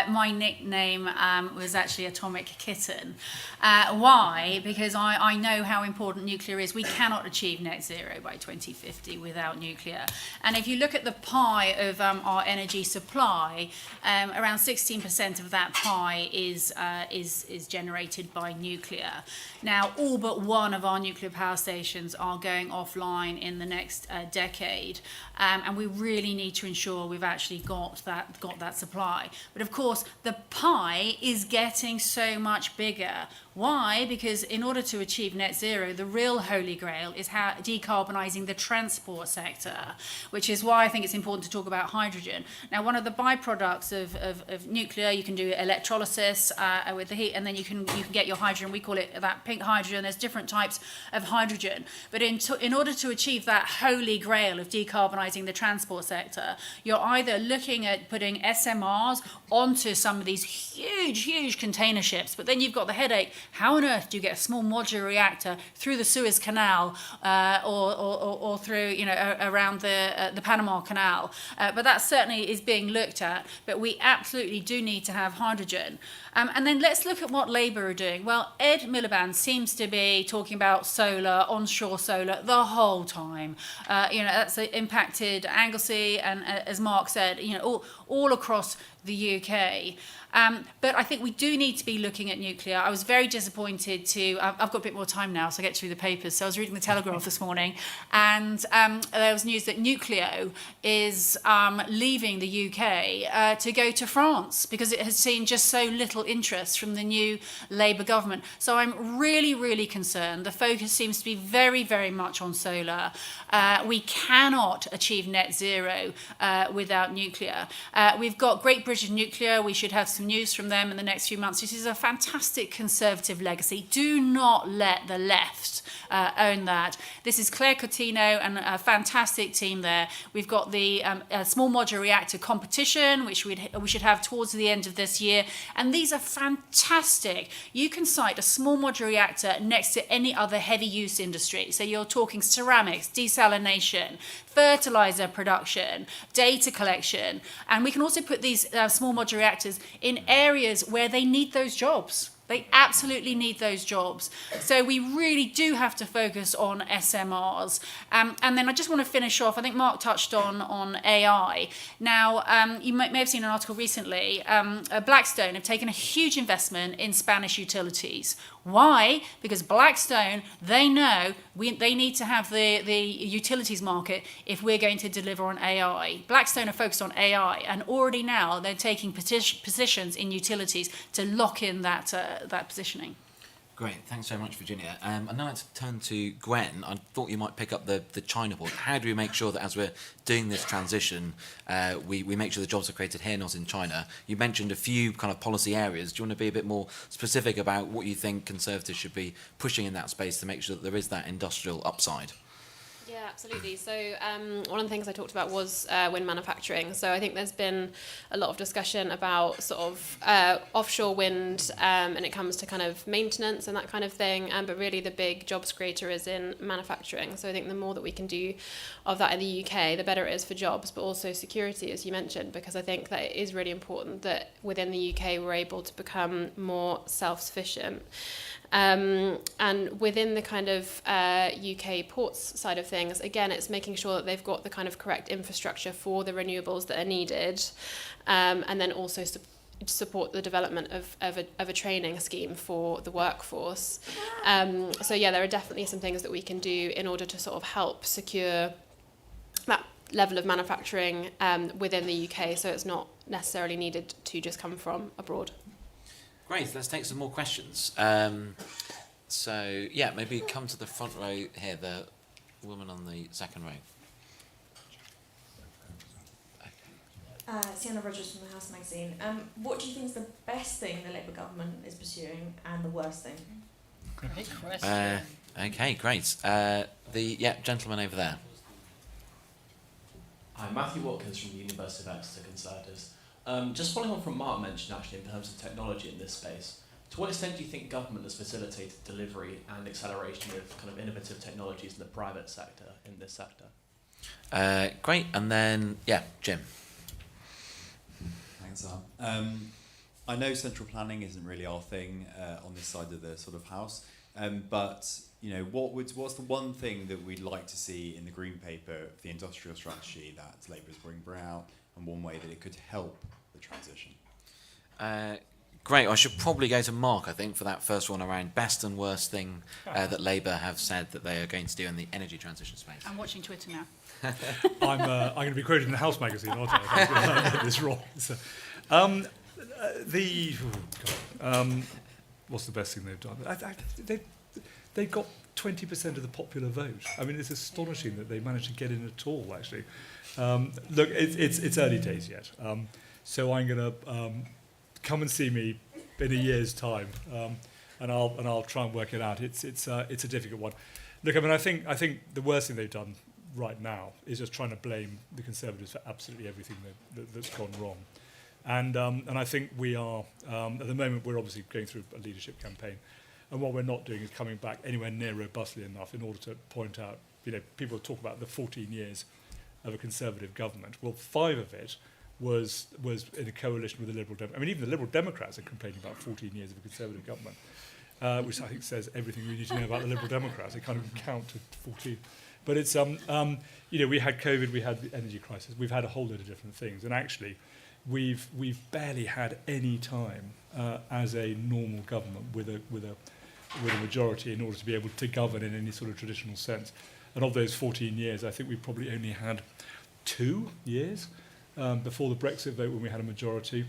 Speaker 2: My nickname was actually Atomic Kitten. Why? Because I know how important nuclear is. We cannot achieve net zero by 2050 without nuclear. And if you look at the pie of our energy supply, around 16% of that pie is generated by nuclear. Now, all but one of our nuclear power stations are going offline in the next decade, and we really need to ensure we've actually got that supply. But of course, the pie is getting so much bigger. Why? Because in order to achieve net zero, the real holy grail is how decarbonising the transport sector, which is why I think it's important to talk about hydrogen. Now, one of the byproducts of nuclear, you can do electrolysis with the heat, and then you can get your hydrogen. We call it that pink hydrogen. There's different types of hydrogen. But in order to achieve that holy grail of decarbonising the transport sector, you're either looking at putting SMRs onto some of these huge container ships, but then you've got the headache. How on earth do you get a small modular reactor through the Suez Canal or through, around the Panama Canal? But that certainly is being looked at. But we absolutely do need to have hydrogen. And then let's look at what Labour are doing. Well, Ed Miliband seems to be talking about solar, onshore solar, the whole time. That's impacted Anglesey and, as Mark said, all across the UK. But I think we do need to be looking at nuclear. I was very disappointed I've got a bit more time now, so I get through the papers. So I was reading the Telegraph this morning, and there was news that Nucleo is leaving the UK to go to France because it has seen just so little interest from the new Labour government. So I'm really, really concerned. The focus seems to be very, very much on solar. We cannot achieve net zero without nuclear. We've got Great British Nuclear. We should have some news from them in the next few months. This is a fantastic Conservative legacy. Do not let the left own that. This is Claire Coutinho and a fantastic team there. We've got the small modular reactor competition, which we should have towards the end of this year. And these are fantastic. You can site a small modular reactor next to any other heavy use industry. So you're talking ceramics, desalination, fertilizer production, data collection. And we can also put these small modular reactors in areas where they need those jobs. They absolutely need those jobs. So we really do have to focus on SMRs. And then I just want to finish off, I think Mark touched on AI. Now, you may have seen an article recently, Blackstone have taken a huge investment in Spanish utilities. Why? Because Blackstone, they know they need to have the utilities market if we're going to deliver on AI. Blackstone are focused on AI, and already now they're taking positions in utilities to lock in that positioning.
Speaker 1: Great, thanks very much, Virginia. I'd now like to turn to Gwen. I thought you might pick up the China point. How do we make sure that as we're doing this transition, we make sure the jobs are created here, not in China? You mentioned a few kind of policy areas. Do you want to be a bit more specific about what you think Conservatives should be pushing in that space to make sure that there is that industrial upside?
Speaker 4: Yeah, absolutely. So one of the things I talked about was wind manufacturing. So I think there's been a lot of discussion about sort of offshore wind and it comes to kind of maintenance and that kind of thing. But really the big jobs creator is in manufacturing. So I think the more that we can do of that in the UK, the better it is for jobs, but also security, as you mentioned, because I think that it is really important that within the UK we're able to become more self-sufficient. And within the kind of UK ports side of things, again, it's making sure that they've got the kind of correct infrastructure for the renewables that are needed, and then also support the development of a training scheme for the workforce. So yeah, there are definitely some things that we can do in order to sort of help secure that level of manufacturing within the UK, so it's not necessarily needed to just come from abroad.
Speaker 1: Great, let's take some more questions. So, yeah, maybe come to the front row here, the woman on the second row.
Speaker 9: Sienna Rogers from the House magazine. What do you think is the best thing the Labour government is pursuing and the worst thing?
Speaker 2: Great question.
Speaker 1: Okay, great. The gentleman over there.
Speaker 10: Hi, Matthew Watkins from the University of Exeter Conservatives. Just following on from Mark mentioned actually in terms of technology in this space, to what extent do you think government has facilitated delivery and acceleration of kind of innovative technologies in the private sector, in this sector?
Speaker 1: Great, and then, Jim.
Speaker 11: Thanks, Sam. I know central planning isn't really our thing on this side of the sort of house, but you know, what's the one thing that we'd like to see in the Green Paper of the industrial strategy that Labour is bringing out, and one way that it could help the transition?
Speaker 1: Great, I should probably go to Mark, I think, for that first one around best and worst thing that Labour have said that they are going to do in the energy transition space.
Speaker 2: I'm watching Twitter now.
Speaker 5: I'm going to be quoted in the House magazine, aren't I? I get this wrong. So, what's the best thing they've done? They got 20% of the popular vote. I mean, it's astonishing that they managed to get in at all, actually. Look, it's early days yet. So I'm going to come and see me in a year's time, and I'll try and work it out. It's a difficult one. Look, I mean, I think the worst thing they've done right now is just trying to blame the Conservatives for absolutely everything that's gone wrong. And I think we are, at the moment, we're obviously going through a leadership campaign. And what we're not doing is coming back anywhere near robustly enough in order to point out, you know, people talk about the 14 years of a Conservative government. Well, 5 of it was in a coalition with the Liberal Democrats. I mean, even the Liberal Democrats are complaining about 14 years of a Conservative government, which I think says everything we need to know about the Liberal Democrats. They can't even count to 14. But it's, you know, we had COVID, we had the energy crisis, we've had a whole load of different things. And actually, we've barely had any time as a normal government with a majority in order to be able to govern in any sort of traditional sense. And of those 14 years, I think we probably only had 2 years before the Brexit vote when we had a majority.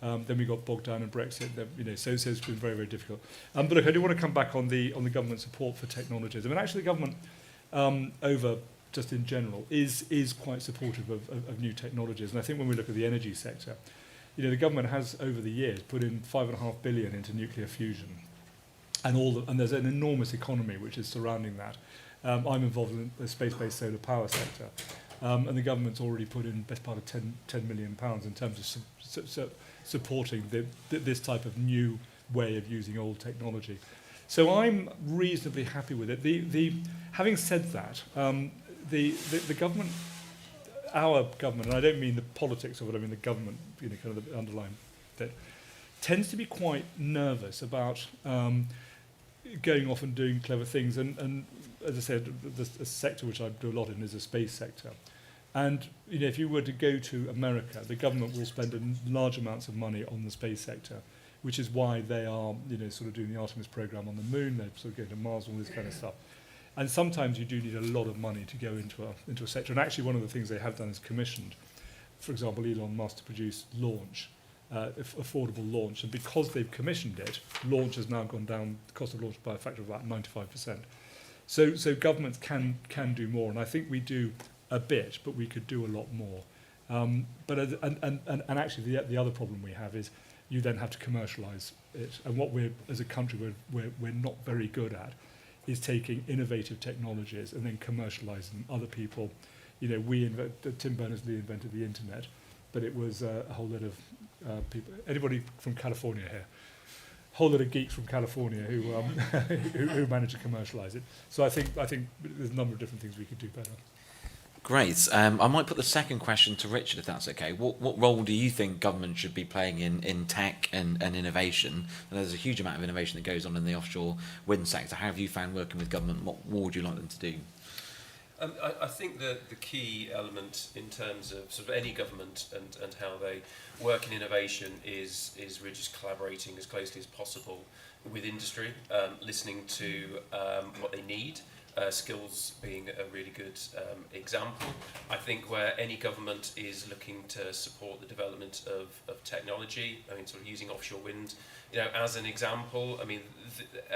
Speaker 5: Then we got bogged down in Brexit. You know, so it's been very, very difficult. But look, I do want to come back on the government support for technologies. I mean, actually, the government over just in general is quite supportive of new technologies. And I think when we look at the energy sector, you know, the government has over the years put in $5.5 billion into nuclear fusion. And there's an enormous economy which is surrounding that. I'm involved in the space-based solar power sector, and the government's already put in best part of £10 million in terms of supporting this type of new way of using old technology. So I'm reasonably happy with it. Having said that, the government, our government, and I don't mean the politics of it, I mean the government, you know, kind of the underlying bit, tends to be quite nervous about going off and doing clever things. And as I said, the sector which I do a lot in is the space sector. And you know, if you were to go to America, the government will spend large amounts of money on the space sector, which is why they are, you know, sort of doing the Artemis program on the moon. They're sort of going to Mars, all this kind of stuff. And sometimes you do need a lot of money to go into a sector. And actually, one of the things they have done is commissioned, for example, Elon Musk to produce launch, affordable launch. And because they've commissioned it, launch has now gone down, the cost of launch by a factor of about 95%. So governments can do more, and I think we do a bit, but we could do a lot more. But actually, the other problem we have is you then have to commercialise it, and what we're as a country we're not very good at is taking innovative technologies and then commercializing them. Other people, Tim Berners-Lee invented the internet, but it was a whole lot of people. Anybody from California here? Whole lot of geeks from California who managed to commercialize it. So I think there's a number of different things we could do better.
Speaker 1: Great. I might put the second question to Richard, if that's okay. What role do you think government should be playing in tech and innovation? And there's a huge amount of innovation that goes on in the offshore wind sector. How have you found working with government? What would you like them to do?
Speaker 3: I think that the key element in terms of sort of any government and how they work in innovation is really just collaborating as closely as possible with industry, listening to what they need, skills being a really good example. I think where any government is looking to support the development of technology, I mean, sort of using offshore wind, as an example, I mean,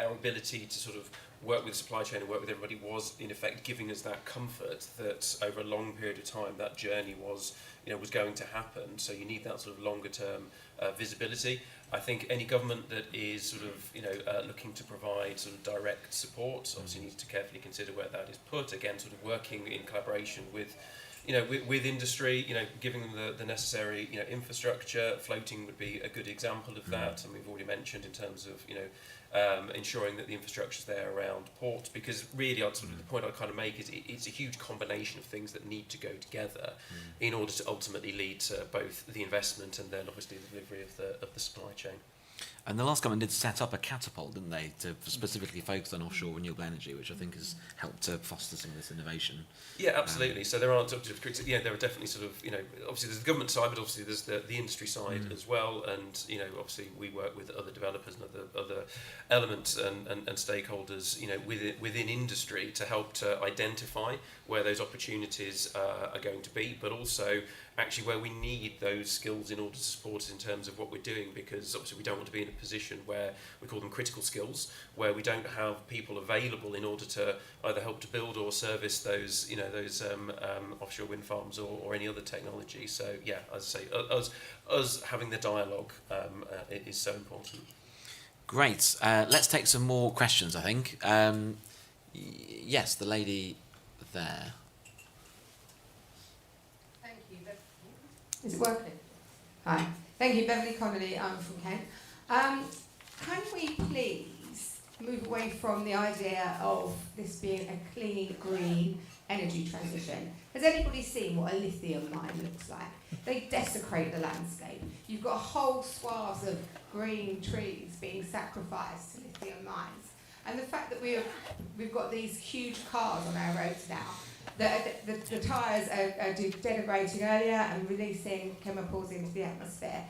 Speaker 3: our ability to sort of work with the supply chain and work with everybody was in effect giving us that comfort that over a long period of time that journey was going to happen. So you need that sort of longer term visibility. I think any government that is sort of looking to provide sort of direct support obviously needs to carefully consider where that is put. Again, sort of working in collaboration with with industry, giving them the necessary, infrastructure. Floating would be a good example of that, and we've already mentioned in terms of, ensuring that the infrastructure is there around port, because really, the point I kind of make is it's a huge combination of things that need to go together in order to ultimately lead to both the investment and then obviously the delivery of the supply chain.
Speaker 1: And the last government did set up a catapult, didn't they, to specifically focus on offshore renewable energy, which I think has helped to foster some of this innovation.
Speaker 3: Yeah, absolutely. So there are there are definitely sort of, obviously there's the government side, but obviously there's the industry side as well. And, obviously we work with other developers and other elements and stakeholders, within industry to help to identify where those opportunities are going to be, but also actually where we need those skills in order to support us in terms of what we're doing, because obviously we don't want to be in a position where we call them critical skills, where we don't have people available in order to either help to build or service those, offshore wind farms or any other technology. So yeah, as I say, us having the dialogue is so important.
Speaker 1: Great. Let's take some more questions, I think. Yes, the lady there.
Speaker 12: Is it working? Hi. Thank you, Beverly Connolly. I'm from Kent. Can we please move away from the idea of this being a clean, green energy transition? Has anybody seen what a lithium mine looks like? They desecrate the landscape. You've got whole swaths of green trees being sacrificed to lithium mines. And the fact that we've got these huge cars on our roads now, the tyres are degenerating earlier and releasing chemicals into the atmosphere.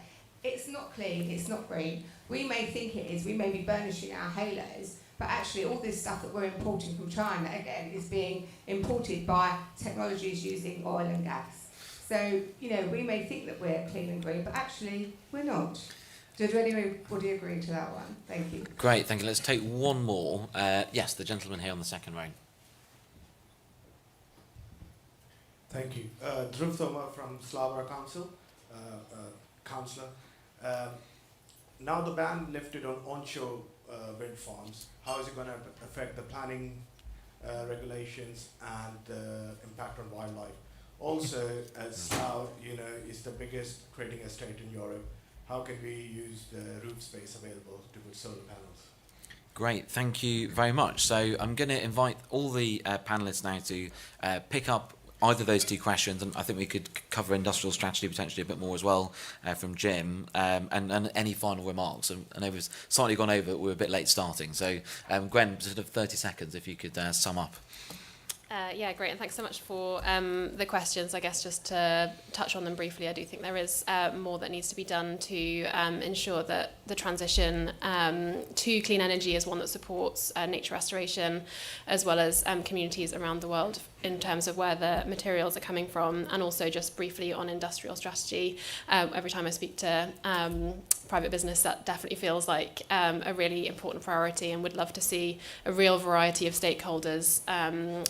Speaker 12: It's not clean, it's not green. We may think it is, we may be burnishing our halos, but actually all this stuff that we're importing from China, again, is being imported by technologies using oil and gas. So, we may think that we're clean and green, but actually we're not. Does anybody agree to that one? Thank you.
Speaker 1: Great, thank you. Let's take one more. Yes, the gentleman here on the second row.
Speaker 13: Thank you. Dhruv Thoma from Slava Council, councillor. Now the ban lifted on onshore wind farms. How is it going to affect the planning regulations and the impact on wildlife? Also, as Slough, is the biggest trading estate in Europe, how can we use the roof space available to put solar panels?
Speaker 1: Great, thank you very much. So I'm going to invite all the panellists now to pick up either of those two questions, and I think we could cover industrial strategy potentially a bit more as well from Jim, and any final remarks. And I know we've slightly gone over, but we're a bit late starting. So Gwen, sort of 30 seconds if you could sum up.
Speaker 4: Yeah, great, and thanks so much for the questions. I guess just to touch on them briefly, I do think there is more that needs to be done to ensure that the transition to clean energy is one that supports nature restoration as well as communities around the world in terms of where the materials are coming from, and also just briefly on industrial strategy. Every time I speak to private business, that definitely feels like a really important priority, and would love to see a real variety of stakeholders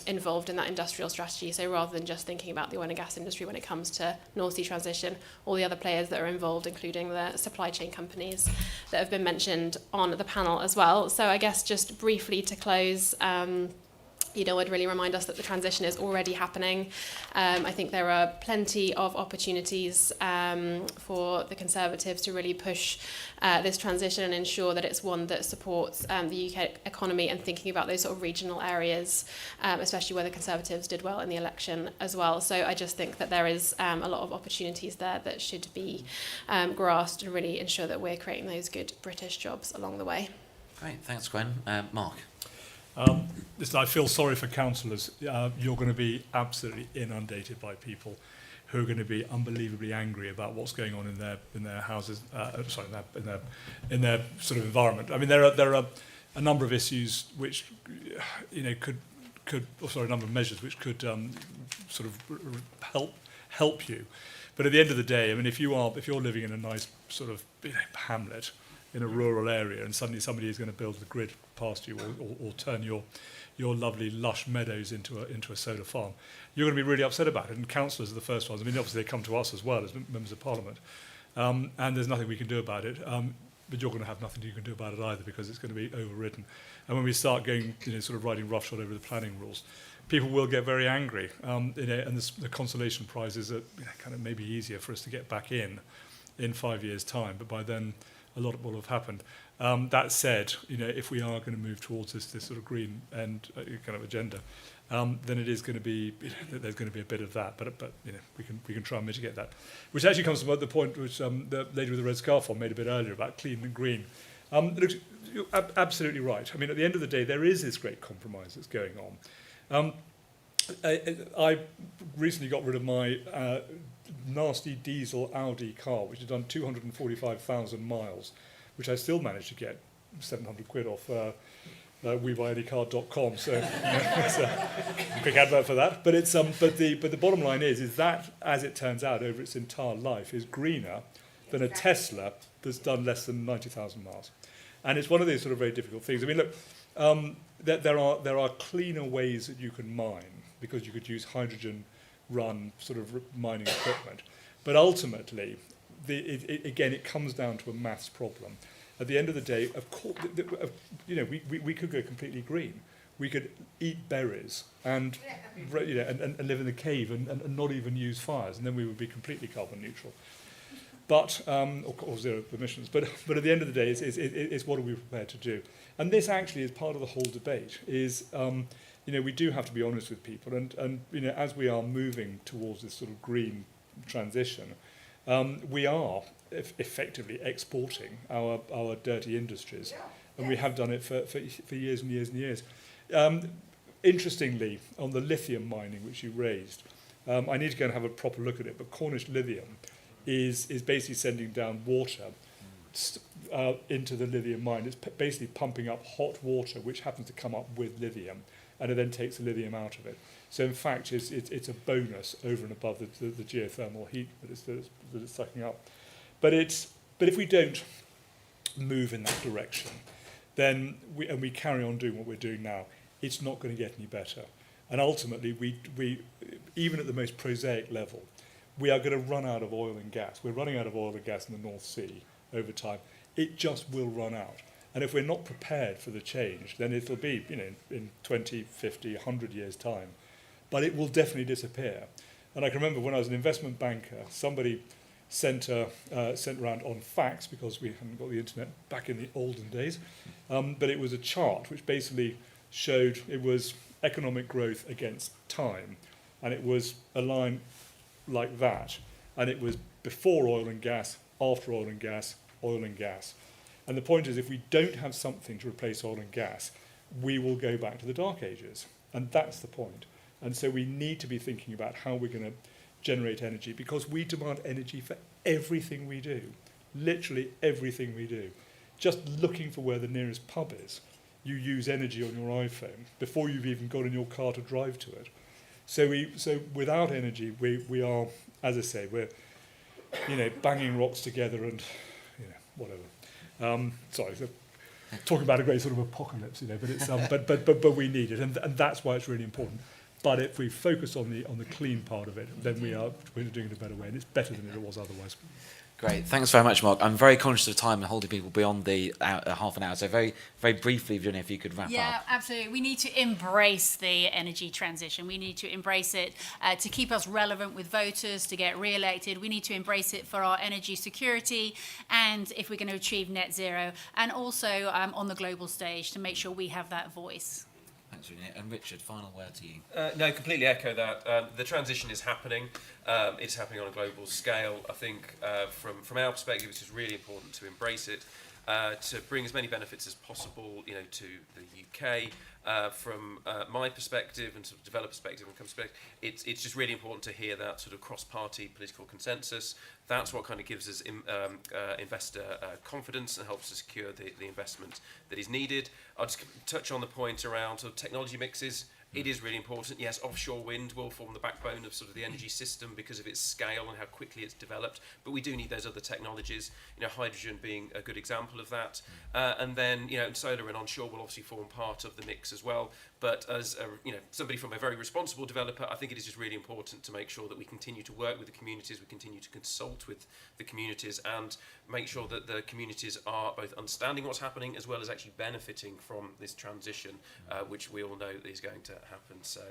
Speaker 4: involved in that industrial strategy. So rather than just thinking about the oil and gas industry when it comes to North Sea transition, all the other players that are involved, including the supply chain companies that have been mentioned on the panel as well. So I guess just briefly to close, I'd really remind us that the transition is already happening. I think there are plenty of opportunities for the Conservatives to really push this transition and ensure that it's one that supports the UK economy, and thinking about those sort of regional areas, especially where the Conservatives did well in the election as well. So I just think that there is a lot of opportunities there that should be grasped, and really ensure that we're creating those good British jobs along the way.
Speaker 1: Great, thanks, Gwen. Mark.
Speaker 5: Listen, I feel sorry for councillors. You're going to be absolutely inundated by people who are going to be unbelievably angry about what's going on in their houses. In their sort of environment. I mean, there are a number of issues which a number of measures which could sort of help you. But at the end of the day, I mean, if you're living in a nice sort of hamlet in a rural area, and suddenly somebody is going to build the grid past you, or turn your lovely lush meadows into a solar farm, you're going to be really upset about it. And councillors are the first ones. I mean, obviously they come to us as well as members of Parliament, and there's nothing we can do about it. But you're going to have nothing you can do about it either, because it's going to be overridden. And when we start going, sort of riding roughshod over the planning rules, people will get very angry. And the consolation prize is kind of maybe easier for us to get back in 5 years' time, but by then a lot will have happened. That said, if we are going to move towards this sort of green and kind of agenda, then it is going to be there's going to be a bit of that, but we can try and mitigate that. Which actually comes to the point which the lady with the red scarf on made a bit earlier about clean and green. Look, you're absolutely right. I mean, at the end of the day, there is this great compromise that's going on. I recently got rid of my nasty diesel Audi car, which had done 245,000 miles, which I still managed to get 700 quid off WeBuyAnyCar.com. So it's a quick advert for that. But it's but the bottom line is that, as it turns out, over its entire life, is greener than a Tesla that's done less than 90,000 miles. And it's one of these sort of very difficult things. I mean, look, there are cleaner ways that you can mine, because you could use hydrogen-run sort of mining equipment. But ultimately, again, it comes down to a maths problem. At the end of the day, of course, we could go completely green. We could eat berries and live in the cave and not even use fires, and then we would be completely carbon neutral. But or zero emissions. But at the end of the day, it's what are we prepared to do? And this actually is part of the whole debate. We do have to be honest with people, and as we are moving towards this sort of green transition, we are effectively exporting our dirty industries, and we have done it for years and years and years. Interestingly, on the lithium mining which you raised, I need to go and have a proper look at it, but Cornish Lithium is basically sending down water into the lithium mine. It's basically pumping up hot water which happens to come up with lithium, and it then takes the lithium out of it. So in fact, it's a bonus over and above the geothermal heat that it's sucking up. But if we don't move in that direction, then we carry on doing what we're doing now, it's not going to get any better. And ultimately, we even at the most prosaic level, we are going to run out of oil and gas. We're running out of oil and gas in the North Sea over time. It just will run out. And if we're not prepared for the change, then it'll be, in 20, 50, 100 years' time. But it will definitely disappear. And I can remember when I was an investment banker, somebody sent around on fax, because we hadn't got the internet back in the olden days, but it was a chart which basically showed it was economic growth against time. And it was a line like that. And it was before oil and gas, after oil and gas, oil and gas. And the point is, if we don't have something to replace oil and gas, we will go back to the dark ages. And that's the point. And so we need to be thinking about how we're going to generate energy, because we demand energy for everything we do, literally everything we do. Just looking for where the nearest pub is, you use energy on your iPhone before you've even got in your car to drive to it. So without energy, we are, as I say, we're banging rocks together and whatever. Sorry, so talking about a great sort of apocalypse, but it's but we need it, and that's why it's really important. But if we focus on the clean part of it, then we're doing it a better way, and it's better than it was otherwise.
Speaker 1: Great, thanks very much, Mark. I'm very conscious of time and holding people beyond the half an hour, so very, very briefly, Virginia, if you could wrap up.
Speaker 2: Yeah, absolutely. We need to embrace the energy transition. We need to embrace it to keep us relevant with voters, to get re-elected. We need to embrace it for our energy security, and if we're going to achieve net zero, and also on the global stage to make sure we have that voice.
Speaker 1: Thanks, Virginia. And Richard, final word to you.
Speaker 3: No, completely echo that. The transition is happening. It's happening on a global scale. I think from our perspective, it's just really important to embrace it, to bring as many benefits as possible, to the UK. From my perspective and sort of developer perspective and perspective, it's just really important to hear that sort of cross-party political consensus. That's what kind of gives us investor confidence and helps us secure the investment that is needed. I'll just touch on the point around sort of technology mixes. It is really important. Yes, offshore wind will form the backbone of sort of the energy system because of its scale and how quickly it's developed. But we do need those other technologies. Hydrogen being a good example of that. And then solar and onshore will obviously form part of the mix as well. But as somebody from a very responsible developer, I think it is just really important to make sure that we continue to work with the communities, we continue to consult with the communities, and make sure that the communities are both understanding what's happening as well as actually benefiting from this transition, which we all know is going to happen. So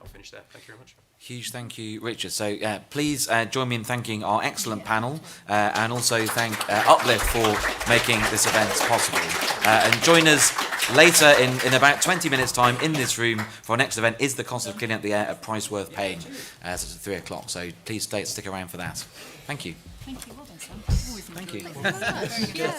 Speaker 3: I'll finish there. Thank you very much.
Speaker 1: Huge thank you, Richard. So please join me in thanking our excellent panel, and also thank Uplift for making this event possible. And join us later in about 20 minutes' time in this room for our next event. Is the cost of cleaning up the air a price worth paying? So it's at 3 o'clock. So please stick around for that. Thank you.
Speaker 2: Thank you. Well done, Sam.
Speaker 1: Thank you.
Speaker 2: Very good.